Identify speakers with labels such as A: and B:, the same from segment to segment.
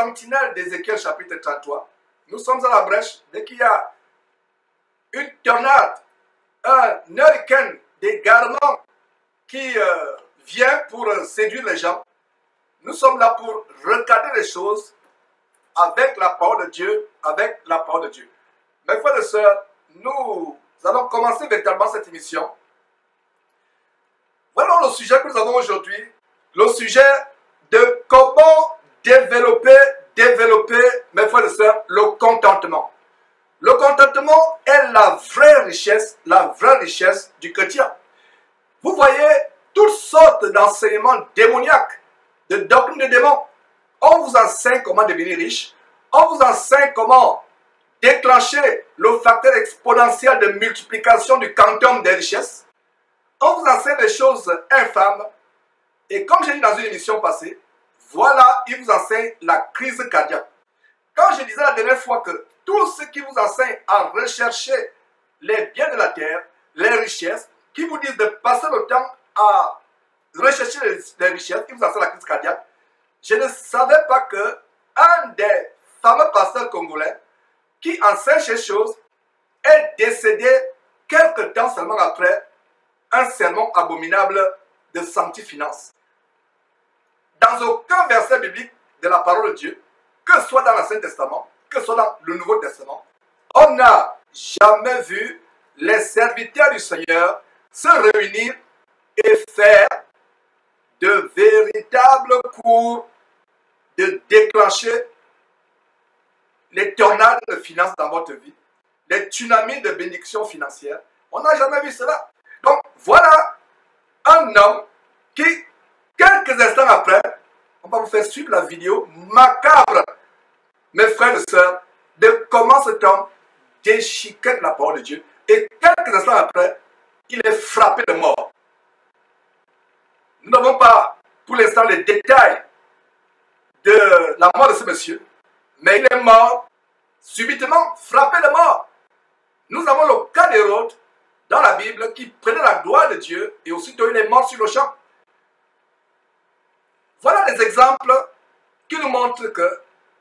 A: sentinelle d'Ézéchiel chapitre 33. Nous sommes à la brèche. Dès qu'il y a une tornade, un hurricane d'égarement qui vient pour séduire les gens, nous sommes là pour regarder les choses avec la parole de Dieu, Mes frères et sœurs, nous allons commencer véritablement cette émission. Voilà le sujet que nous avons aujourd'hui, le sujet de comment développer, mes frères et sœurs, le contentement. Le contentement est la vraie richesse du chrétien. Vous voyez toutes sortes d'enseignements démoniaques, de doctrines de démons. On vous enseigne comment devenir riche, on vous enseigne comment déclencher le facteur exponentiel de multiplication du quantum des richesses. On vous enseigne des choses infâmes. Et comme j'ai dit dans une émission passée, voilà, il vous enseigne la crise cardiaque. Quand je disais la dernière fois que tout ce qui vous enseigne à rechercher les biens de la terre, les richesses, qui vous disent de passer le temps à rechercher les richesses, qui vous enseigne la crise cardiaque, je ne savais pas que un des fameux pasteurs congolais qui enseigne ces choses est décédé quelque temps seulement après un sermon abominable de sanctifinance. Dans aucun verset biblique de la parole de Dieu, que ce soit dans l'Ancien Testament, que ce soit dans le Nouveau Testament, on n'a jamais vu les serviteurs du Seigneur se réunir et faire de véritables cours de déclencher les tornades de finances dans votre vie, les tsunamis de bénédictions financières. On n'a jamais vu cela. Donc, voilà un homme qui, quelques instants après, on va vous faire suivre la vidéo macabre, mes frères et sœurs, de comment cet homme déchiquette la parole de Dieu. Et quelques instants après, il est frappé de mort. Nous n'avons pas, pour l'instant, les détails de la mort de ce monsieur, mais il est mort subitement, frappé de mort. Nous avons le cas d'Hérode dans la Bible qui prenait la gloire de Dieu et aussitôt il est mort sur le champ. Voilà des exemples qui nous montrent que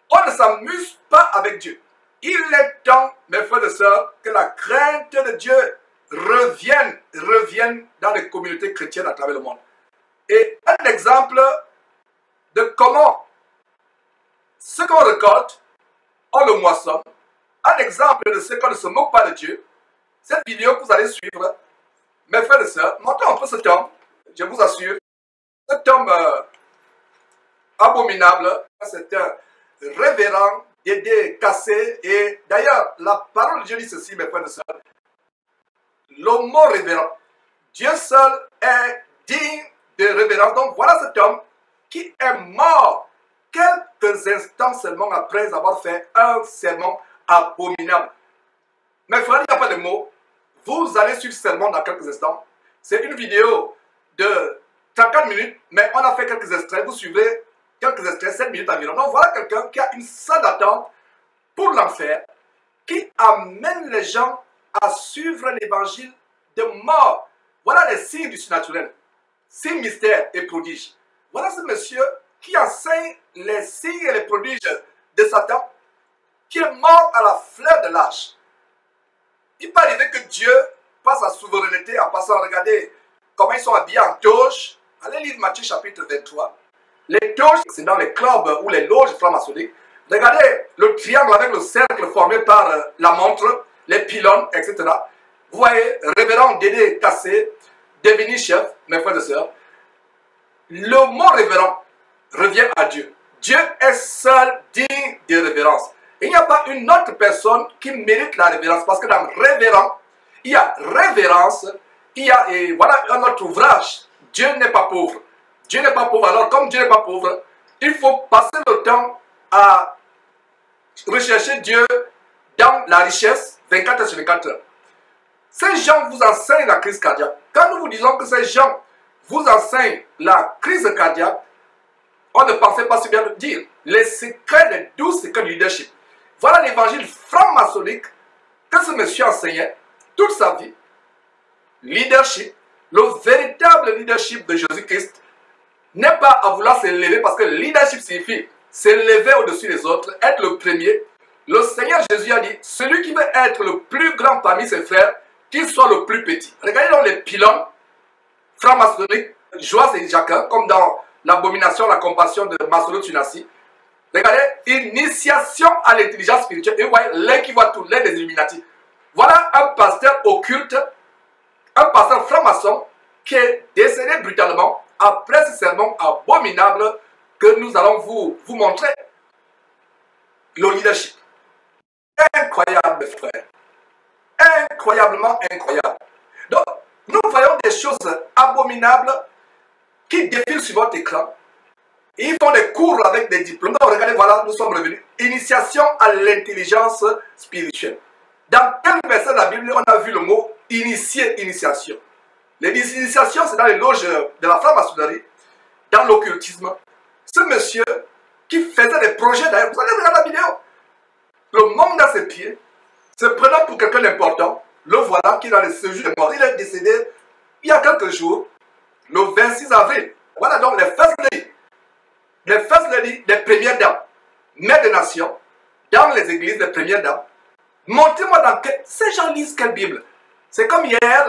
A: on ne s'amuse pas avec Dieu. Il est temps, mes frères et sœurs, que la crainte de Dieu revienne dans les communautés chrétiennes à travers le monde. Et un exemple de comment ce qu'on récolte, on le moissonne. Un exemple de ce qu'on ne se moque pas de Dieu. Cette vidéo que vous allez suivre, mes frères et sœurs, montrez un peu cet homme, je vous assure. Cet homme abominable, c'est un révérend, Dédé Kassé. Et d'ailleurs, la parole de Dieu dit ceci, mes frères et sœurs. Le mot révérend, Dieu seul est digne de révérence. Donc voilà cet homme qui est mort quelques instants seulement après avoir fait un sermon abominable. Mes frères, il n'y a pas de mots. Vous allez suivre ce sermon dans quelques instants. C'est une vidéo de 34 minutes, mais on a fait quelques extraits. Vous suivrez quelques extraits, 7 minutes environ. Donc voilà quelqu'un qui a une salle d'attente pour l'enfer, qui amène les gens à suivre l'évangile de mort. Voilà les signes du surnaturel. Signes, mystères et prodiges. Voilà ce monsieur qui enseigne les signes et les prodiges de Satan, qui est mort à la fleur de l'âge. Il peut arriver que Dieu passe sa souveraineté en passant à regarder comment ils sont habillés en toge. Allez lire Matthieu chapitre 23. Les toges, c'est dans les clubs ou les loges franc-maçonniques. Regardez le triangle avec le cercle formé par la montre, les pylônes, etc. Vous voyez, révérend Dédé Kassé, devenu chef, mes frères et sœurs. Le mot révérend revient à Dieu. Dieu est seul digne de révérence. Il n'y a pas une autre personne qui mérite la révérence. Parce que dans révérend, il y a révérence, il y a, et voilà un autre ouvrage. Dieu n'est pas pauvre. Dieu n'est pas pauvre. Alors, comme Dieu n'est pas pauvre, il faut passer le temps à rechercher Dieu dans la richesse 24 heures sur 24 heures. Ces gens vous enseignent la crise cardiaque. Quand nous vous disons que ces gens vous enseignent la crise cardiaque, on ne pensait pas si bien le dire. Les secrets, les 12 secrets du leadership. Voilà l'évangile franc-maçonnique que ce monsieur enseignait toute sa vie. Leadership, le véritable leadership de Jésus-Christ n'est pas à vouloir s'élever parce que le leadership signifie s'élever au-dessus des autres, être le premier. Le Seigneur Jésus a dit, celui qui veut être le plus grand parmi ses frères, qu'il soit le plus petit. Regardez donc les pylônes francs-maçonniques, Joas et Jacquin, comme dans l'abomination, la compassion de Masolo Tunasi. Regardez, initiation à l'intelligence spirituelle. Et vous voyez, l'un qui voit tout, l'un des Illuminati. Voilà un pasteur occulte, un pasteur franc-maçon qui est décédé brutalement après ce sermon abominable que nous allons vous montrer. Le leadership. Incroyable, mes frères. Incroyablement incroyable. Donc, nous voyons des choses abominables qui défilent sur votre écran. Ils font des cours avec des diplômes. Donc, regardez, voilà, nous sommes revenus. Initiation à l'intelligence spirituelle. Dans quel verset de la Bible on a vu le mot initier, initiation? Les initiations, c'est dans les loges de la franc-maçonnerie, dans l'occultisme. Ce monsieur qui faisait des projets, d'ailleurs, vous allez regarder la vidéo. Le monde à ses pieds, se prenant pour quelqu'un d'important, le voilà qui est dans le séjour des morts. Il est décédé il y a quelques jours, le 26 avril. Voilà donc les first ladies. Les first ladies, les premières dames, mères de nations, dans les églises, les premières dames. Montrez-moi dans quel... Ces gens lisent quelle Bible? C'est comme hier,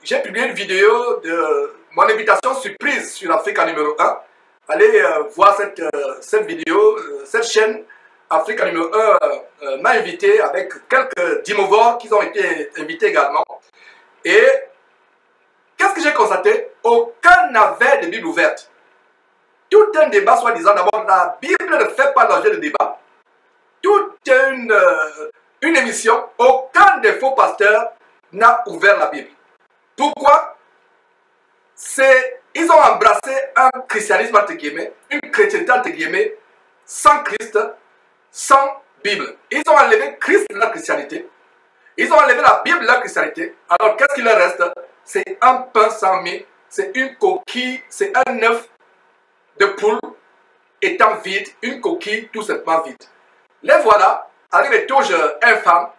A: j'ai publié une vidéo de mon invitation surprise sur Africa numéro 1. Allez voir cette vidéo, cette chaîne Africa numéro 1 m'a invité avec quelques dimovores qui ont été invités également. Et qu'est-ce que j'ai constaté? Aucun n'avait de Bible ouverte. Tout un débat, soi-disant, d'abord, la Bible ne fait pas l'objet de débat. Toute une émission, aucun des faux pasteurs n'a ouvert la Bible. Pourquoi? Ils ont embrassé un christianisme, entre guillemets, une chrétienté, entre guillemets, sans Christ, sans Bible. Ils ont enlevé Christ de la chrétienté. Ils ont enlevé la Bible de la chrétienté. Alors, qu'est-ce qu'il leur reste? C'est un pain sans mie, c'est une coquille, c'est un œuf de poule étant vide, une coquille tout simplement vide. Les voilà, avec les touches infâmes.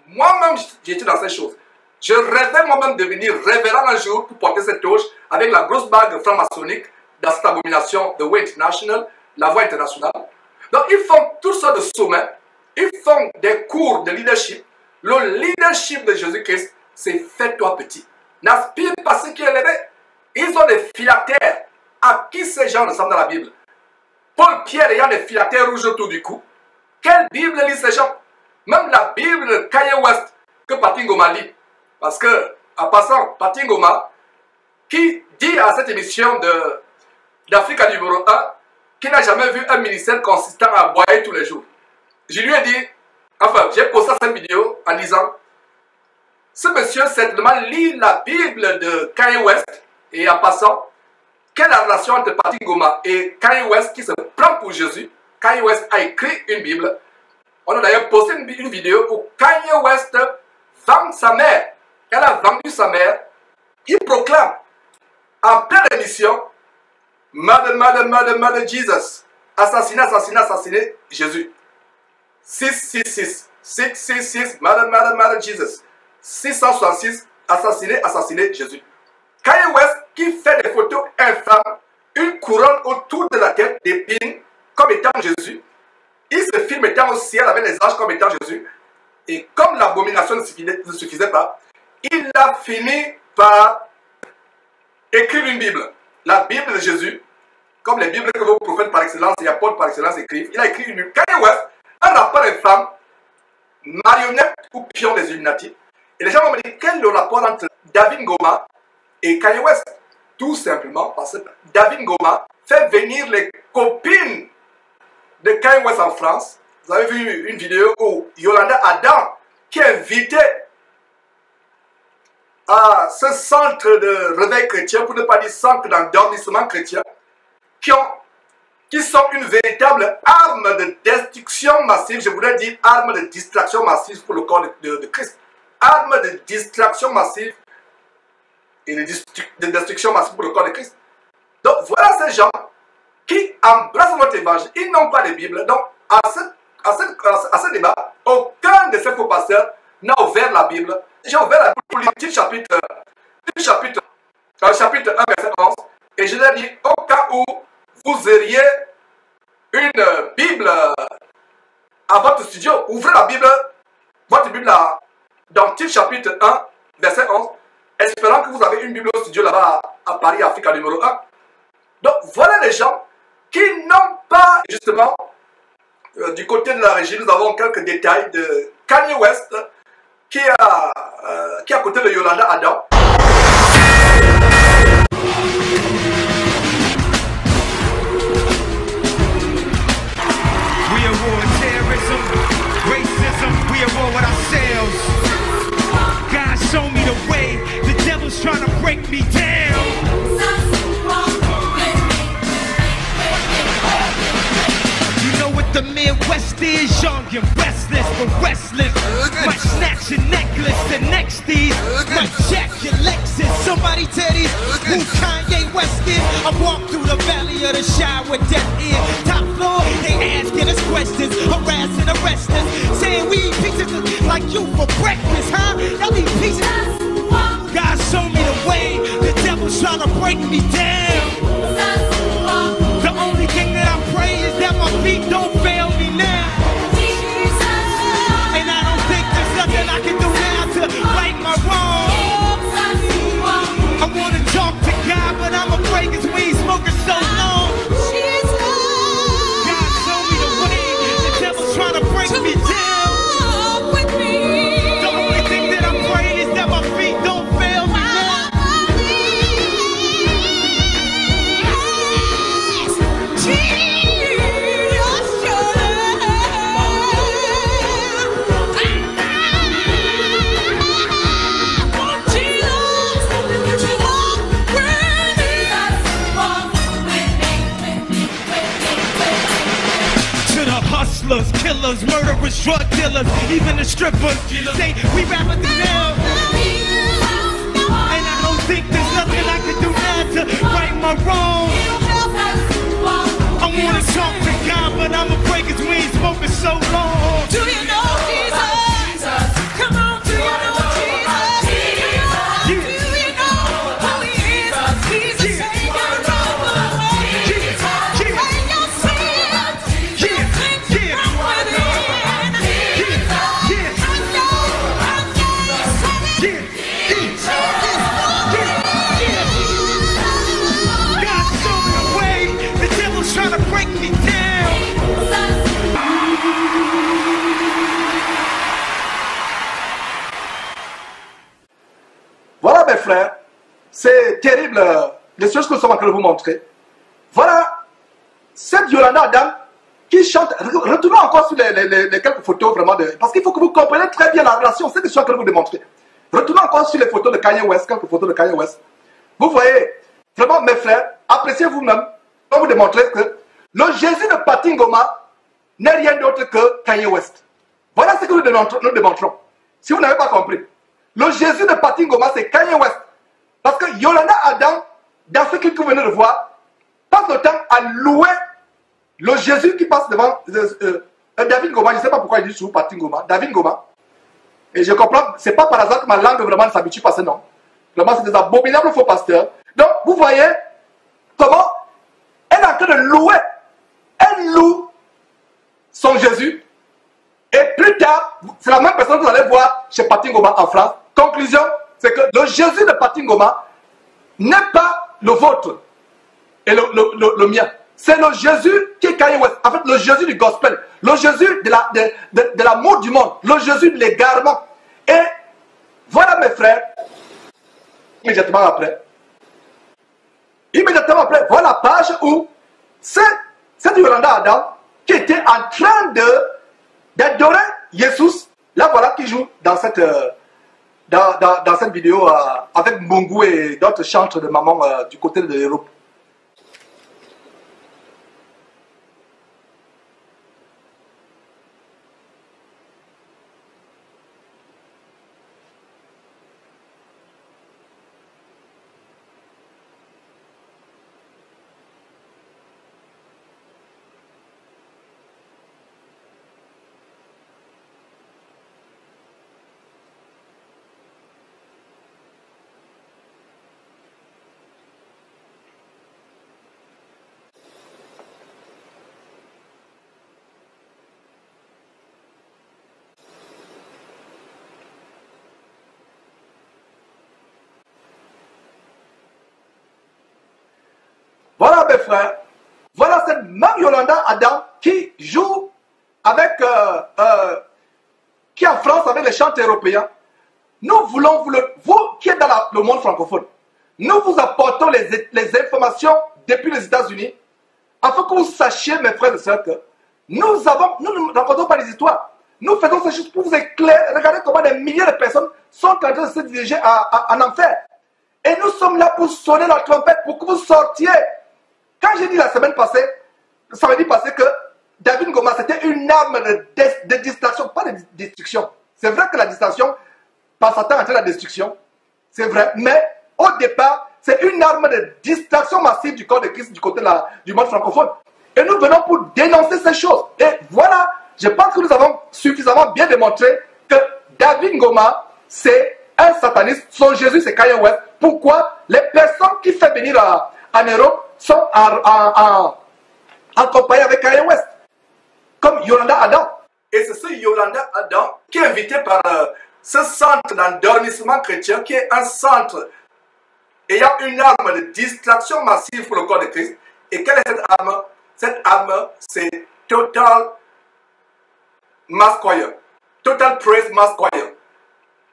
A: Moi-même, j'étais dans ces choses. Je rêvais moi-même de devenir révérend un jour pour porter cette touche avec la grosse bague franc-maçonnique dans cette abomination de Way International, la voie internationale. Donc, ils font toutes sortes de sommets, ils font des cours de leadership. Le leadership de Jésus-Christ, c'est fais-toi petit. N'aspire pas ce qui est élevé. Ils ont des phylactères. À qui ces gens ressemblent dans la Bible? Paul Pierre ayant des phylactères rouges autour du cou. Quelle Bible lisent ces gens? Même la Bible de Kanye West que Patrick Ngoma lit. Parce que, en passant, Patrick Ngoma, qui dit à cette émission d'Africa numéro 1, qu'il n'a jamais vu un ministère consistant à aboyer tous les jours. Je lui ai dit, enfin, j'ai posté cette vidéo en disant, ce monsieur certainement lit la Bible de Kanye West, et en passant, quelle est la relation entre Patrick Ngoma et Kanye West qui se prend pour Jésus? Kanye West a écrit une Bible. On a d'ailleurs posté une vidéo où Kanye West vend sa mère. Elle a vendu sa mère. Il proclame en pleine émission, Mother, mother, mother, mother Jesus. Assassiné, assassiné, assassiné Jésus. 666. 666, mother, mother, mother Jesus. 666, assassiné, assassiné Jésus. Kanye West qui fait des photos infâmes, une couronne autour de la tête d'épines comme étant Jésus. Il se filme étant au ciel avec les anges comme étant Jésus. Et comme l'abomination ne suffisait pas, il a fini par écrire une Bible. La Bible de Jésus, comme les Bibles que vos prophètes par excellence et apôtres par excellence écrivent. Il a écrit une Bible. Kanye West, un rapport infâme, marionnette ou pion des Illuminati. Et les gens vont me dire, quel est le rapport entre David Ngoma et Kanye West? Tout simplement parce que David Ngoma fait venir les copines de Kanye West en France. Vous avez vu une vidéo où Yolanda Adam, qui est invitée à ce centre de réveil chrétien, pour ne pas dire centre d'endormissement chrétien, qui sont une véritable arme de destruction massive, je voudrais dire arme de distraction massive pour le corps de Christ. Arme de distraction massive et de destruction massive pour le corps de Christ. Donc voilà ces gens qui embrassent notre évangile. Ils n'ont pas de Bible. Donc à ce débat, aucun de ces faux pasteurs n'a ouvert la Bible. J'ai ouvert la Bible pour lire le chapitre 1, verset 11. Et je leur ai dit, au cas où vous auriez une Bible à votre studio, ouvrez la Bible, votre Bible là, dans Tite chapitre 1, verset 11, espérant que vous avez une Bible au studio là-bas à Paris, Afrique numéro 1. Donc voilà les gens qui n'ont pas, justement, du côté de la régie, nous avons quelques détails de Kanye West qui est à côté de Yolanda Adam.
B: We are war with terrorism, racism, we are war with ourselves. God show me the way, the devil's trying to break me down. You know what the Midwest is, young and restless, but restless. Might snatch your necklace, the next these might jack your Lexus. Somebody tell these who Kanye West is. I walk through the valley of the shadow with death in. Top floor, they asking us questions, harassing, arresting us, saying we eat pieces like you for breakfast, huh? Y'all eat pieces. God show me the way, the devil's trying to break me down. The only thing that I pray is that my feet don't fail me now. And I don't think there's nothing I can do now to right my wrong. I wanna talk to God, but I'm afraid cause we ain't smoking so long. God show me the way, the devil's trying to break me down. The only thing that I pray is that my feet don't fail me now. To the hustlers, killers, murderers, drug dealers, even the strippers, say we rapper than them. And I don't think there's nothing I can do now to right my wrong. I wanna talk to God, but I'm afraid cause we ain't spoken so long.
C: Do you know Jesus? Come on, do you know Jesus? Do you know who he is? He's the Savior of the world. Jesus, pay your sins. He'll cleanse you from within. I know,
B: God show me the way, the devil's trying to break me down.
A: Voilà mes frères, c'est terrible les choses que nous sommes en train de vous montrer. Voilà cette Yolanda Adam qui chante. Retournons encore sur les quelques photos vraiment de... Parce qu'il faut que vous compreniez très bien la relation, c'est ce que je suis en train de vous démontrer. Retournons encore sur les photos de Kanye West, quelques photos de Kanye West. Vous voyez, vraiment mes frères, appréciez vous-même, pour vous démontrer que le Jésus de Patingoma n'est rien d'autre que Kanye West. Voilà ce que nous démontrons. Si vous n'avez pas compris. Le Jésus de Patingoma, c'est Kanye West. Parce que Yolanda Adam, dans ce que vous venez de voir, passe le temps à louer le Jésus qui passe devant David Goma. Je ne sais pas pourquoi il dit sous Patingoma. David Goma. Et je comprends, c'est pas par hasard que ma langue vraiment ne s'habitue pas à ce nom. Vraiment, c'est des abominables faux pasteurs. Donc, vous voyez comment elle est en train de louer. Elle loue son Jésus. Et plus tard, c'est la même personne que vous allez voir chez Patingoma en France. Conclusion, c'est que le Jésus de Patingoma n'est pas le vôtre et le mien. C'est le Jésus qui est Kanye West. En fait, le Jésus du gospel. Le Jésus de l'amour du monde. Le Jésus de l'égarement. Et voilà mes frères, immédiatement après, voilà la page où cette Yolanda Adam qui était en train d'adorer Jésus, là voilà qui joue dans cette vidéo avec Mungu et d'autres chantres de maman du côté de l'Europe. frères, voilà cette même Yolanda Adam qui joue avec, qui est en France avec les chants européens. Nous voulons, vous qui êtes dans le monde francophone, nous vous apportons les informations depuis les États-Unis, afin que vous sachiez, mes frères et sœurs, que nous ne racontons pas les histoires. Nous faisons ces choses pour vous éclairer. Regardez comment des milliers de personnes sont en train de se diriger en enfer. Et nous sommes là pour sonner la trompette, pour que vous sortiez. Quand j'ai dit la semaine passée, samedi passé, que David Ngoma, c'était une arme de distraction, pas de destruction. C'est vrai que la distraction, par Satan, entraîne la destruction. C'est vrai. Mais au départ, c'est une arme de distraction massive du corps de Christ du côté du monde francophone. Et nous venons pour dénoncer ces choses. Et voilà, je pense que nous avons suffisamment bien démontré que David Ngoma, c'est un sataniste. Son Jésus, c'est Kanye West. Pourquoi les personnes qui font venir en Europe sont en compagnie avec Kanye West, comme Yolanda Adam. Et c'est ce Yolanda Adam qui est invité par ce centre d'endormissement chrétien, qui est un centre ayant une arme de distraction massive pour le corps de Christ. Et quelle est cette arme? Cette arme, c'est Total Mass Choir, Total Praise Mass Choir,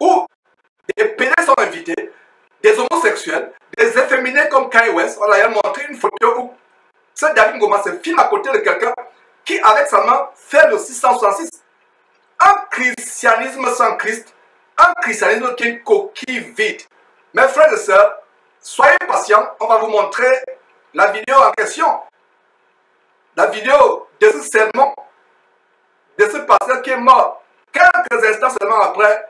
A: où des pédés sont invités, des homosexuels, des efféminés comme Kanye West. On a montré une photo où ce David Ngoma se filme à côté de quelqu'un qui, avec sa main, fait le 666. Un christianisme sans Christ, un christianisme qui est une coquille vide. Mes frères et sœurs, soyez patients, on va vous montrer la vidéo en question. La vidéo de ce sermon, de ce pasteur qui est mort quelques instants seulement après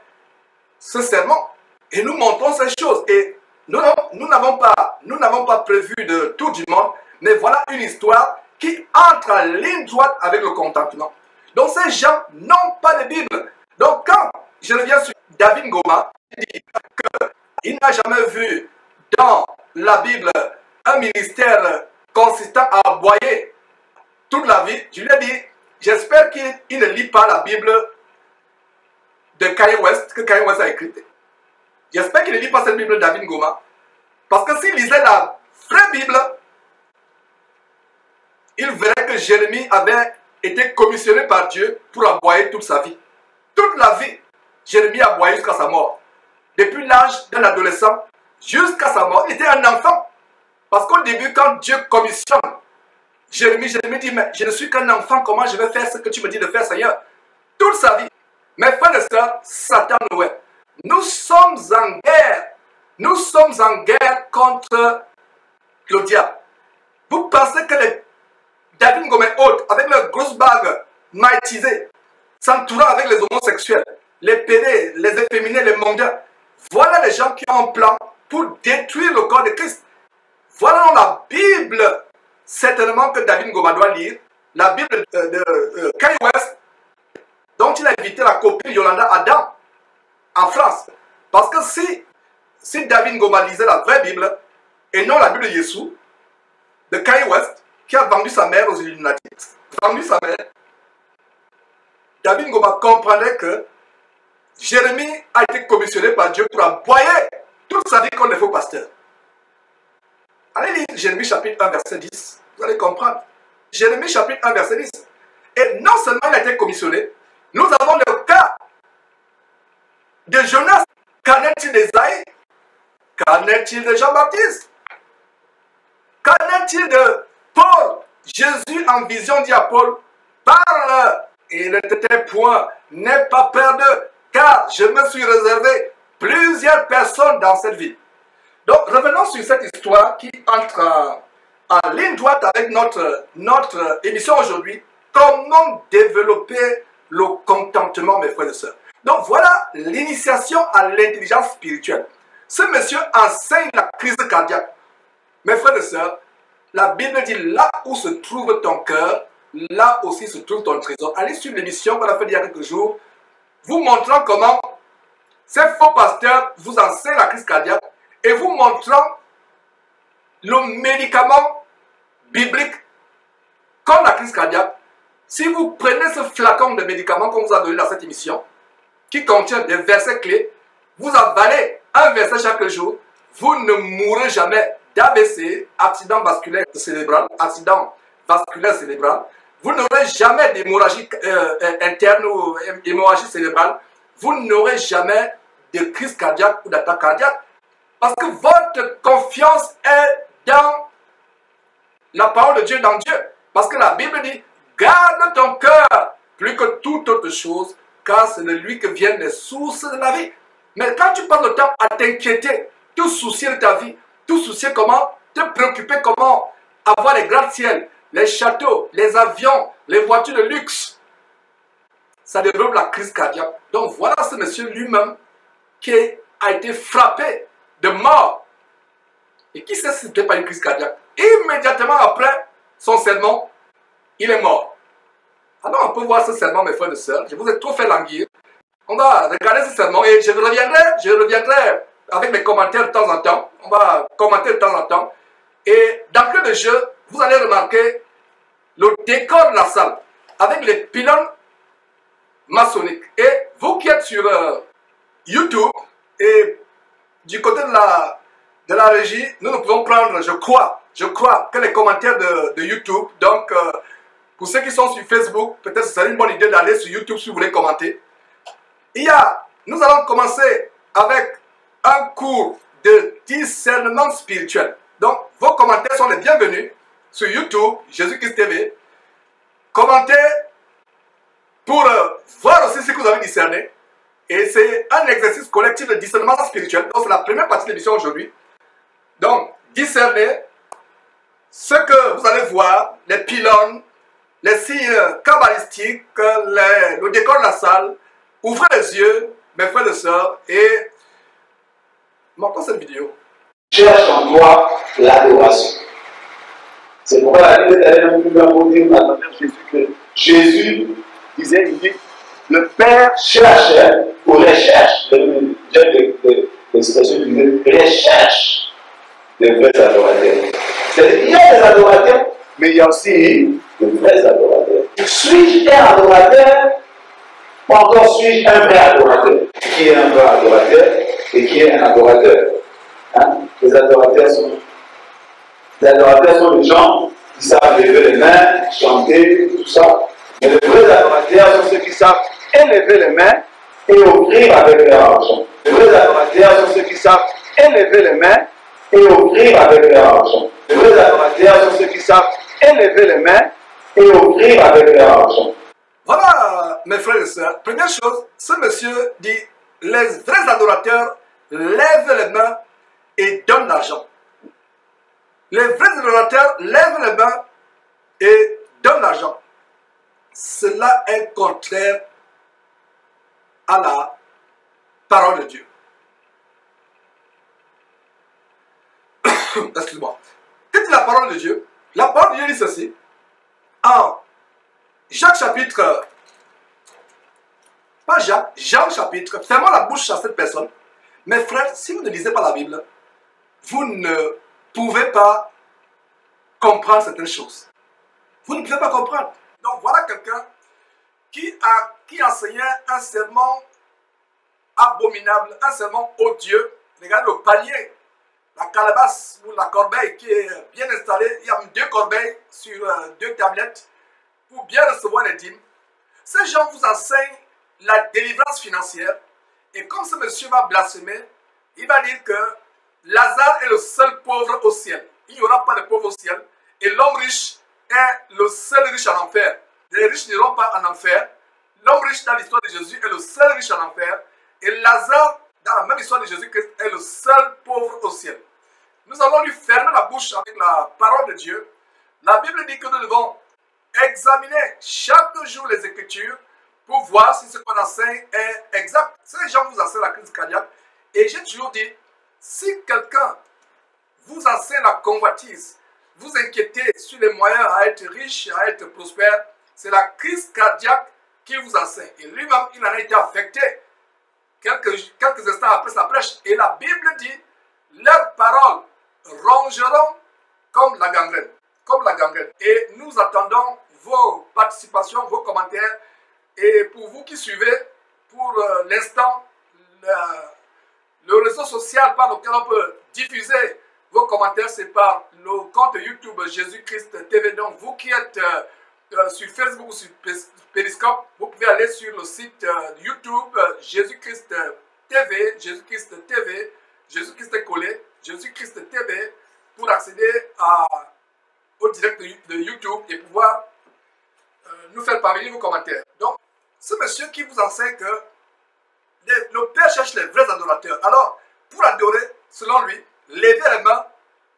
A: ce sermon. Et nous montrons ces choses. Et nous n'avons pas prévu de tout du monde, mais voilà une histoire qui entre en ligne droite avec le contentement. Donc ces gens n'ont pas de Bible. Donc quand je reviens sur David Ngoma, il dit qu'il n'a jamais vu dans la Bible un ministère consistant à aboyer toute la vie. Je lui ai dit, j'espère qu'il ne lit pas la Bible de Kanye West, que Kanye West a écrite. J'espère qu'il ne lit pas cette Bible de David Ngoma. Parce que s'il lisait la vraie Bible, il verrait que Jérémie avait été commissionné par Dieu pour aboyer toute sa vie. Toute la vie, Jérémie a aboyé jusqu'à sa mort. Depuis l'âge d'un adolescent jusqu'à sa mort, il était un enfant. Parce qu'au début, quand Dieu commissionne Jérémie dit, mais je ne suis qu'un enfant, comment je vais faire ce que tu me dis de faire, Seigneur? Toute sa vie. Mes frères et sœurs, Satan, ouais. Nous sommes en guerre. Nous sommes en guerre contre le diable. Vous pensez que les David Ngoma autres, avec leurs grosses bagues maïtisées, s'entourant avec les homosexuels, les pédés, les efféminés, les mondains, voilà les gens qui ont un plan pour détruire le corps de Christ. Voilà la Bible, certainement que David Ngoma doit lire, la Bible de Kanye West, dont il a invité la copine Yolanda Adam en France. Parce que si David Ngoma lisait la vraie Bible, et non la Bible de Jésus, de Kanye West, qui a vendu sa mère aux Illuminati, David Ngoma comprendrait que Jérémie a été commissionné par Dieu pour aboyer toute sa vie contre les faux pasteurs. Allez lire Jérémie chapitre 1 verset 10, vous allez comprendre. Jérémie chapitre 1 verset 10. Et non seulement il a été commissionné, nous avons le cas de Jonas. Qu'en est-il d'Ésaïe? Qu'en est-il de Jean-Baptiste? Qu'en est-il de Paul? Jésus en vision dit à Paul, parle et ne te tais point, n'aie pas peur d'eux, car je me suis réservé plusieurs personnes dans cette ville. Donc revenons sur cette histoire qui entre en ligne droite avec notre émission aujourd'hui. Comment développer le contentement, mes frères et sœurs. Donc voilà l'initiation à l'intelligence spirituelle. Ce monsieur enseigne la crise cardiaque. Mes frères et sœurs, la Bible dit là où se trouve ton cœur, là aussi se trouve ton trésor. Allez sur l'émission qu'on a fait il y a quelques jours, vous montrant comment ces faux pasteurs vous enseignent la crise cardiaque et vous montrant le médicament biblique comme la crise cardiaque. Si vous prenez ce flacon de médicaments qu'on vous a donné dans cette émission, qui contient des versets clés, vous avalez un verset chaque jour, vous ne mourrez jamais d'AVC, accident vasculaire cérébral, vous n'aurez jamais d'hémorragie interne ou hémorragie cérébrale, vous n'aurez jamais de crise cardiaque ou d'attaque cardiaque, parce que votre confiance est dans la parole de Dieu, dans Dieu. Parce que la Bible dit, garde ton cœur plus que toute autre chose, car c'est de lui que viennent les sources de la vie. Mais quand tu passes le temps à t'inquiéter, te soucier de ta vie, te soucier comment, te préoccuper comment avoir les gratte-ciels, les châteaux, les avions, les voitures de luxe, ça développe la crise cardiaque. Donc voilà ce monsieur lui-même qui a été frappé de mort. Et qui sait si ce n'était pas une crise cardiaque? Immédiatement après son sermon, il est mort. Alors on peut voir ce sermon, mes frères et sœurs. Je vous ai trop fait languir. On va regarder ce sermon et je reviendrai avec mes commentaires de temps en temps. On va commenter de temps en temps. Et d'entrée de jeu, vous allez remarquer le décor de la salle avec les pylônes maçonniques. Et vous qui êtes sur YouTube et du côté de la régie, nous pouvons prendre, je crois que les commentaires de YouTube. Donc, pour ceux qui sont sur Facebook, peut-être ce serait une bonne idée d'aller sur YouTube si vous voulez commenter. Nous allons commencer avec un cours de discernement spirituel. Donc, vos commentaires sont les bienvenus sur YouTube, Jésus-Christ TV. Commentez pour voir aussi ce que vous avez discerné. Et c'est un exercice collectif de discernement spirituel. Donc, c'est la première partie de l'émission aujourd'hui. Donc, discernez ce que vous allez voir, les pylônes, les signes kabbalistiques, le décor de la salle. Ouvrez les yeux, mes frères et sœurs, et montons cette vidéo.
D: Cherche en toi l'adoration. C'est pourquoi la Bible est allée un peu plus loin pour dire à notre Jésus que Jésus disait, il dit, le Père cherchait ou recherche, l'expression du recherche des vrais adorateurs. C'est-à-dire, il y a des adorateurs, mais il y a aussi de vrais adorateurs. Suis-je un adorateur? Ou encore suis-je un vrai adorateur? Qui est un vrai adorateur et qui est un adorateur? Hein? Les adorateurs sont les gens qui savent lever les mains, chanter, tout ça. Mais les vrais adorateurs sont ceux qui savent élever les mains et offrir avec leur argent. Les vrais adorateurs sont ceux qui savent élever les mains et offrir avec leur argent. Les vrais adorateurs sont ceux qui savent élever les mains et offrir avec leur argent.
A: Voilà, mes frères et sœurs. Première chose, ce monsieur dit, les vrais adorateurs lèvent les mains et donnent l'argent. Les vrais adorateurs lèvent les mains et donnent l'argent. Cela est contraire à la parole de Dieu. Excuse-moi. Que dit la parole de Dieu? La parole de Dieu dit ceci. En Jacques chapitre, pas Jacques, Jean chapitre, fermons la bouche à cette personne. Mes frères, si vous ne lisez pas la Bible, vous ne pouvez pas comprendre certaines choses. Vous ne pouvez pas comprendre. Donc voilà quelqu'un qui enseignait un sermon abominable, un sermon odieux. Regardez le panier, la calebasse ou la corbeille qui est bien installée. Il y a deux corbeilles sur deux tablettes pour bien recevoir les dîmes. Ces gens vous enseignent la délivrance financière. Et comme ce monsieur va blasphémer, il va dire que Lazare est le seul pauvre au ciel. Il n'y aura pas de pauvre au ciel. Et l'homme riche est le seul riche en enfer. Les riches n'iront pas en enfer. L'homme riche dans l'histoire de Jésus est le seul riche en enfer. Et Lazare, dans la même histoire de Jésus-Christ, est le seul pauvre au ciel. Nous allons lui fermer la bouche avec la parole de Dieu. La Bible dit que nous devons examiner chaque jour les Écritures pour voir si ce qu'on enseigne est exact. Ces gens vous enseignent la crise cardiaque. Et j'ai toujours dit, si quelqu'un vous enseigne la convoitise, vous inquiétez sur les moyens à être riche, à être prospère, c'est la crise cardiaque qui vous enseigne. Et lui-même, il en a été affecté quelques instants après sa prêche. Et la Bible dit, leurs paroles rongeront comme la gangrène. Comme la gangrène. Et nous attendons vos participations, vos commentaires. Et pour vous qui suivez, pour l'instant, le réseau social par lequel on peut diffuser vos commentaires, c'est par le compte YouTube Jésus-Christ TV. Donc, vous qui êtes sur Facebook ou sur Periscope, vous pouvez aller sur le site YouTube Jésus-Christ TV, Jésus-Christ TV, Jésus-Christ collé, Jésus-Christ TV, pour accéder au direct de YouTube et pouvoir nous faire parvenir vos commentaires. Donc, ce monsieur qui vous enseigne que le Père cherche les vrais adorateurs. Alors, pour adorer, selon lui, levez les mains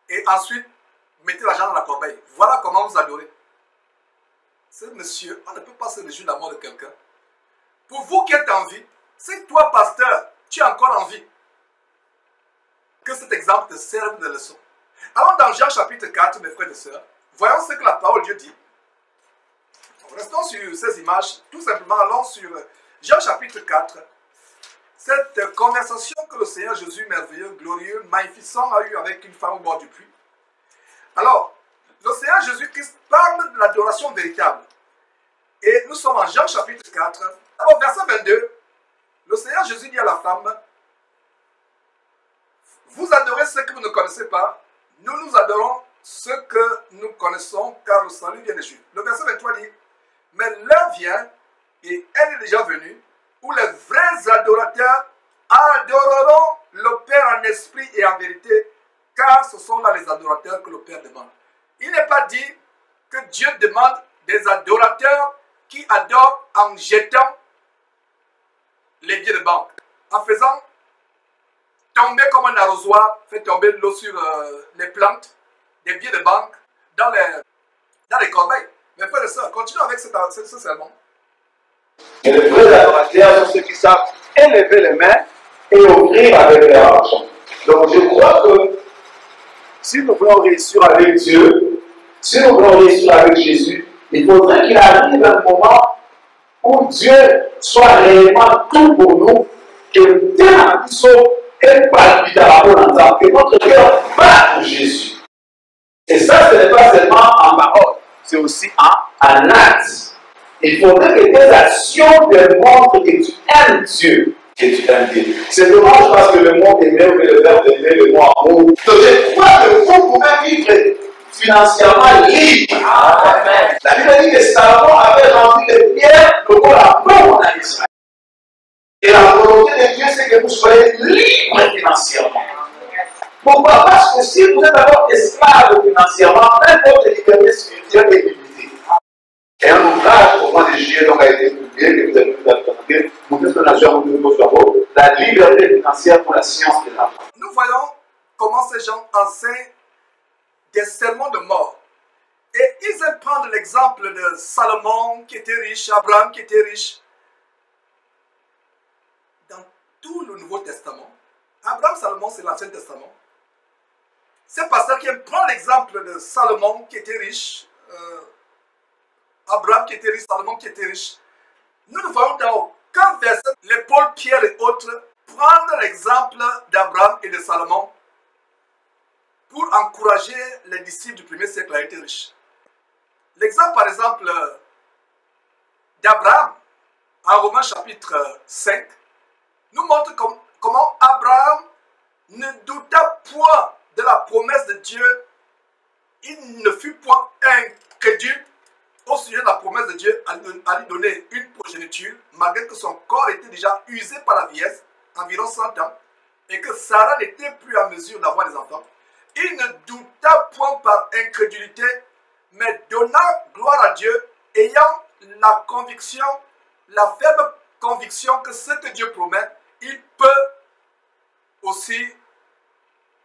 A: et ensuite mettez l'argent dans la corbeille. Voilà comment vous adorez. Ce monsieur, on ne peut pas se réjouir de la mort de quelqu'un. Pour vous qui êtes en vie, si toi, pasteur, tu es encore en vie, que cet exemple te serve de leçon. Alors, dans Jean chapitre 4, mes frères et sœurs, voyons ce que la parole de Dieu dit. Restons sur ces images, tout simplement, allons sur Jean chapitre 4. Cette conversation que le Seigneur Jésus, merveilleux, glorieux, magnificent, a eue avec une femme au bord du puits. Alors, le Seigneur Jésus-Christ parle de l'adoration véritable. Et nous sommes en Jean chapitre 4. Alors, verset 22, le Seigneur Jésus dit à la femme, vous adorez ce que vous ne connaissez pas, nous adorons ce que nous connaissons, car le salut vient des Juifs. Le verset 23 dit, mais l'heure vient, et elle est déjà venue, où les vrais adorateurs adoreront le Père en esprit et en vérité, car ce sont là les adorateurs que le Père demande. Il n'est pas dit que Dieu demande des adorateurs qui adorent en jetant les billets de banque, en faisant tomber comme un arrosoir, fait tomber de l'eau sur les plantes, des billets de banque dans les corbeilles. Mais frères et sœurs, continuons avec ce sermon.
D: Et les vrais adorateurs sont ceux qui savent élever les mains et offrir avec leur argent. Donc je crois que si nous voulons réussir avec Dieu, si nous voulons réussir avec Jésus, il faudrait qu'il arrive un moment où Dieu soit réellement tout pour nous, que dès la puissance et palpitable en entend, que notre cœur bat pour Jésus. Et ça, ce n'est pas seulement en parole, c'est aussi en acte. Il faudrait que tes actions démontrent que tu aimes Dieu. Que tu aimes Dieu. C'est dommage parce que le monde aimerait le verbe d'aimer le mot amour. Donc je crois que vous pouvez vivre financièrement libre. Amen. La Bible dit que Salomon avait rendu les pierres le corps à plomb en Israël. Et la volonté de Dieu, c'est que vous soyez libre financièrement. Pourquoi? Parce que si vous êtes d'abord esclave financièrement, n'importe liberté spirituelle est limitée. Et un ouvrage au mois de juillet donc, a été publié, que vous avez pu entendre, la liberté financière pour la science de l'argent.
A: Nous voyons comment ces gens enseignent des sermons de mort. Et ils aiment prendre l'exemple de Salomon qui était riche, Abraham qui était riche. Dans tout le Nouveau Testament, Abraham, Salomon, c'est l'Ancien Testament. Ces pasteurs qui aiment prendre l'exemple de Salomon qui était riche, Abraham qui était riche, Salomon qui était riche. Nous ne voyons dans aucun verset les Paul, Pierre et autres prendre l'exemple d'Abraham et de Salomon pour encourager les disciples du premier siècle à être riches. L'exemple, par exemple, d'Abraham, en Romains chapitre 5, nous montre comment Abraham ne douta point de la promesse de Dieu. Il ne fut point incrédule au sujet de la promesse de Dieu à lui donner une progéniture, malgré que son corps était déjà usé par la vieillesse, environ 100 ans, et que Sarah n'était plus en mesure d'avoir des enfants. Il ne douta point par incrédulité, mais donna gloire à Dieu, ayant la conviction, la ferme conviction que ce que Dieu promet, il peut aussi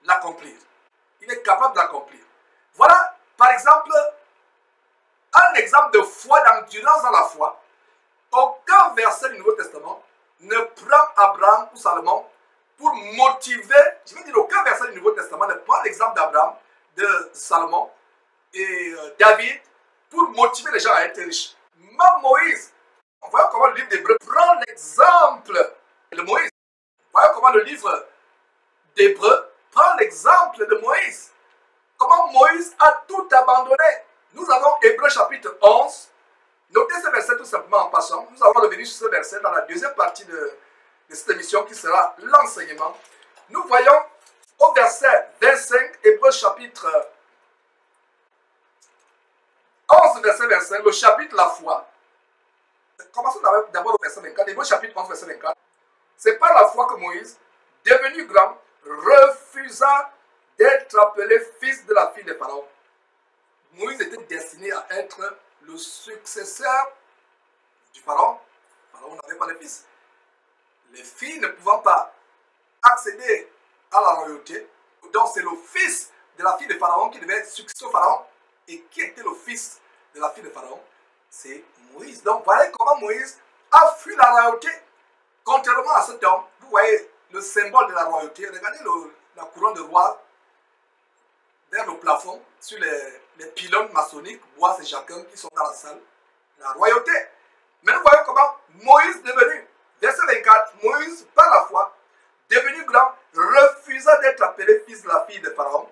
A: l'accomplir. Il est capable d'accomplir. Voilà, par exemple, un exemple de foi, d'endurance dans la foi. Aucun verset du Nouveau Testament ne prend Abraham ou Salomon pour motiver, je veux dire, aucun verset du Nouveau Testament ne prend l'exemple d'Abraham, de Salomon et David pour motiver les gens à être riches. Même Moïse, on voit comment le livre d'Hébreux prend l'exemple de Moïse. Voyez comment le livre d'Hébreux prend l'exemple de Moïse. Comment Moïse a tout abandonné. Nous avons Hébreux chapitre 11. Notez ce verset tout simplement en passant. Nous allons revenir sur ce verset dans la deuxième partie de cette émission qui sera l'enseignement. Nous voyons au verset 25, Hébreux Hébreux chapitre 11, verset 25, le chapitre La foi. Commençons d'abord au verset 24. Hébreux chapitre 11, verset 24. C'est par la foi que Moïse, devenu grand, refusa d'être appelé fils de la fille de Pharaon. Moïse était destiné à être le successeur du Pharaon. Pharaon n'avait pas de fils. Les filles ne pouvant pas accéder à la royauté, donc c'est le fils de la fille de Pharaon qui devait succéder au Pharaon. Et qui était le fils de la fille de Pharaon? C'est Moïse. Donc voyez comment Moïse a fui la royauté. Contrairement à cet homme, vous voyez le symbole de la royauté. Regardez la couronne de roi vers le plafond, sur les pylônes maçonniques, bois et chacun qui sont dans la salle. La royauté. Mais nous voyons comment Moïse devenu, verset 24, Moïse, par la foi, devenu grand, refusa d'être appelé fils de la fille de Pharaon,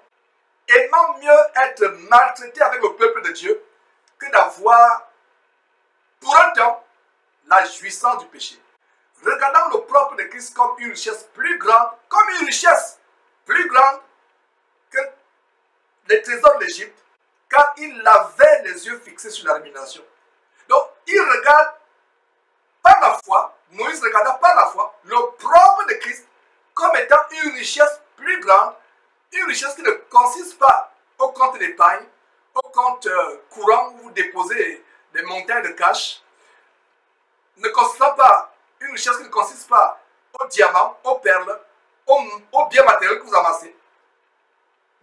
A: aimant mieux être maltraité avec le peuple de Dieu que d'avoir pour un temps la jouissance du péché. Regardant le propre de Christ comme une richesse plus grande, que les trésors de l'Égypte, car il avait les yeux fixés sur la rémunération. Donc, il regarde par la foi, Moïse regarda par la foi le propre de Christ comme étant une richesse plus grande, une richesse qui ne consiste pas au compte d'épargne, au compte courant où vous déposez des montagnes de cash, ne consistant pas, une richesse qui ne consiste pas aux diamants, aux perles, aux biens matériels que vous amassez,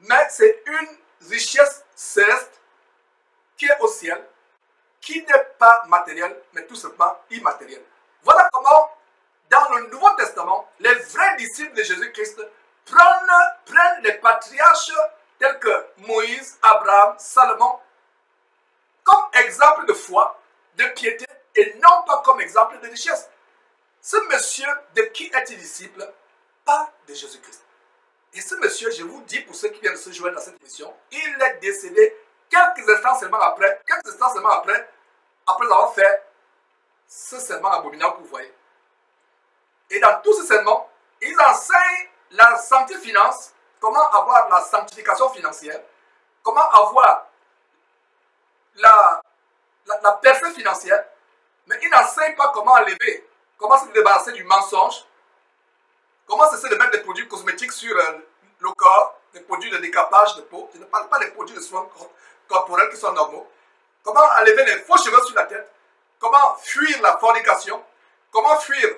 A: mais c'est une richesse céleste qui est au ciel, qui n'est pas matérielle, mais tout simplement immatérielle. Voilà comment, dans le Nouveau Testament, les vrais disciples de Jésus-Christ prennent les patriarches tels que Moïse, Abraham, Salomon, comme exemple de foi, de piété, et non pas comme exemple de richesse. Ce monsieur, de qui est-il disciple? Pas de Jésus-Christ. Et ce monsieur, je vous dis, pour ceux qui viennent de se joindre à cette émission, il est décédé quelques instants seulement après avoir fait ce serment abominable que vous voyez. Et dans tous ces serments, ils enseignent la santé finance, comment avoir la sanctification financière, comment avoir la percée financière, mais ils n'enseignent pas comment enlever, comment se débarrasser du mensonge, comment cesser de mettre des produits cosmétiques sur le corps, des produits de décapage de peau. Je ne parle pas des produits de soins corporels qui sont normaux. Comment enlever les faux cheveux sur la tête, comment fuir la fornication, comment fuir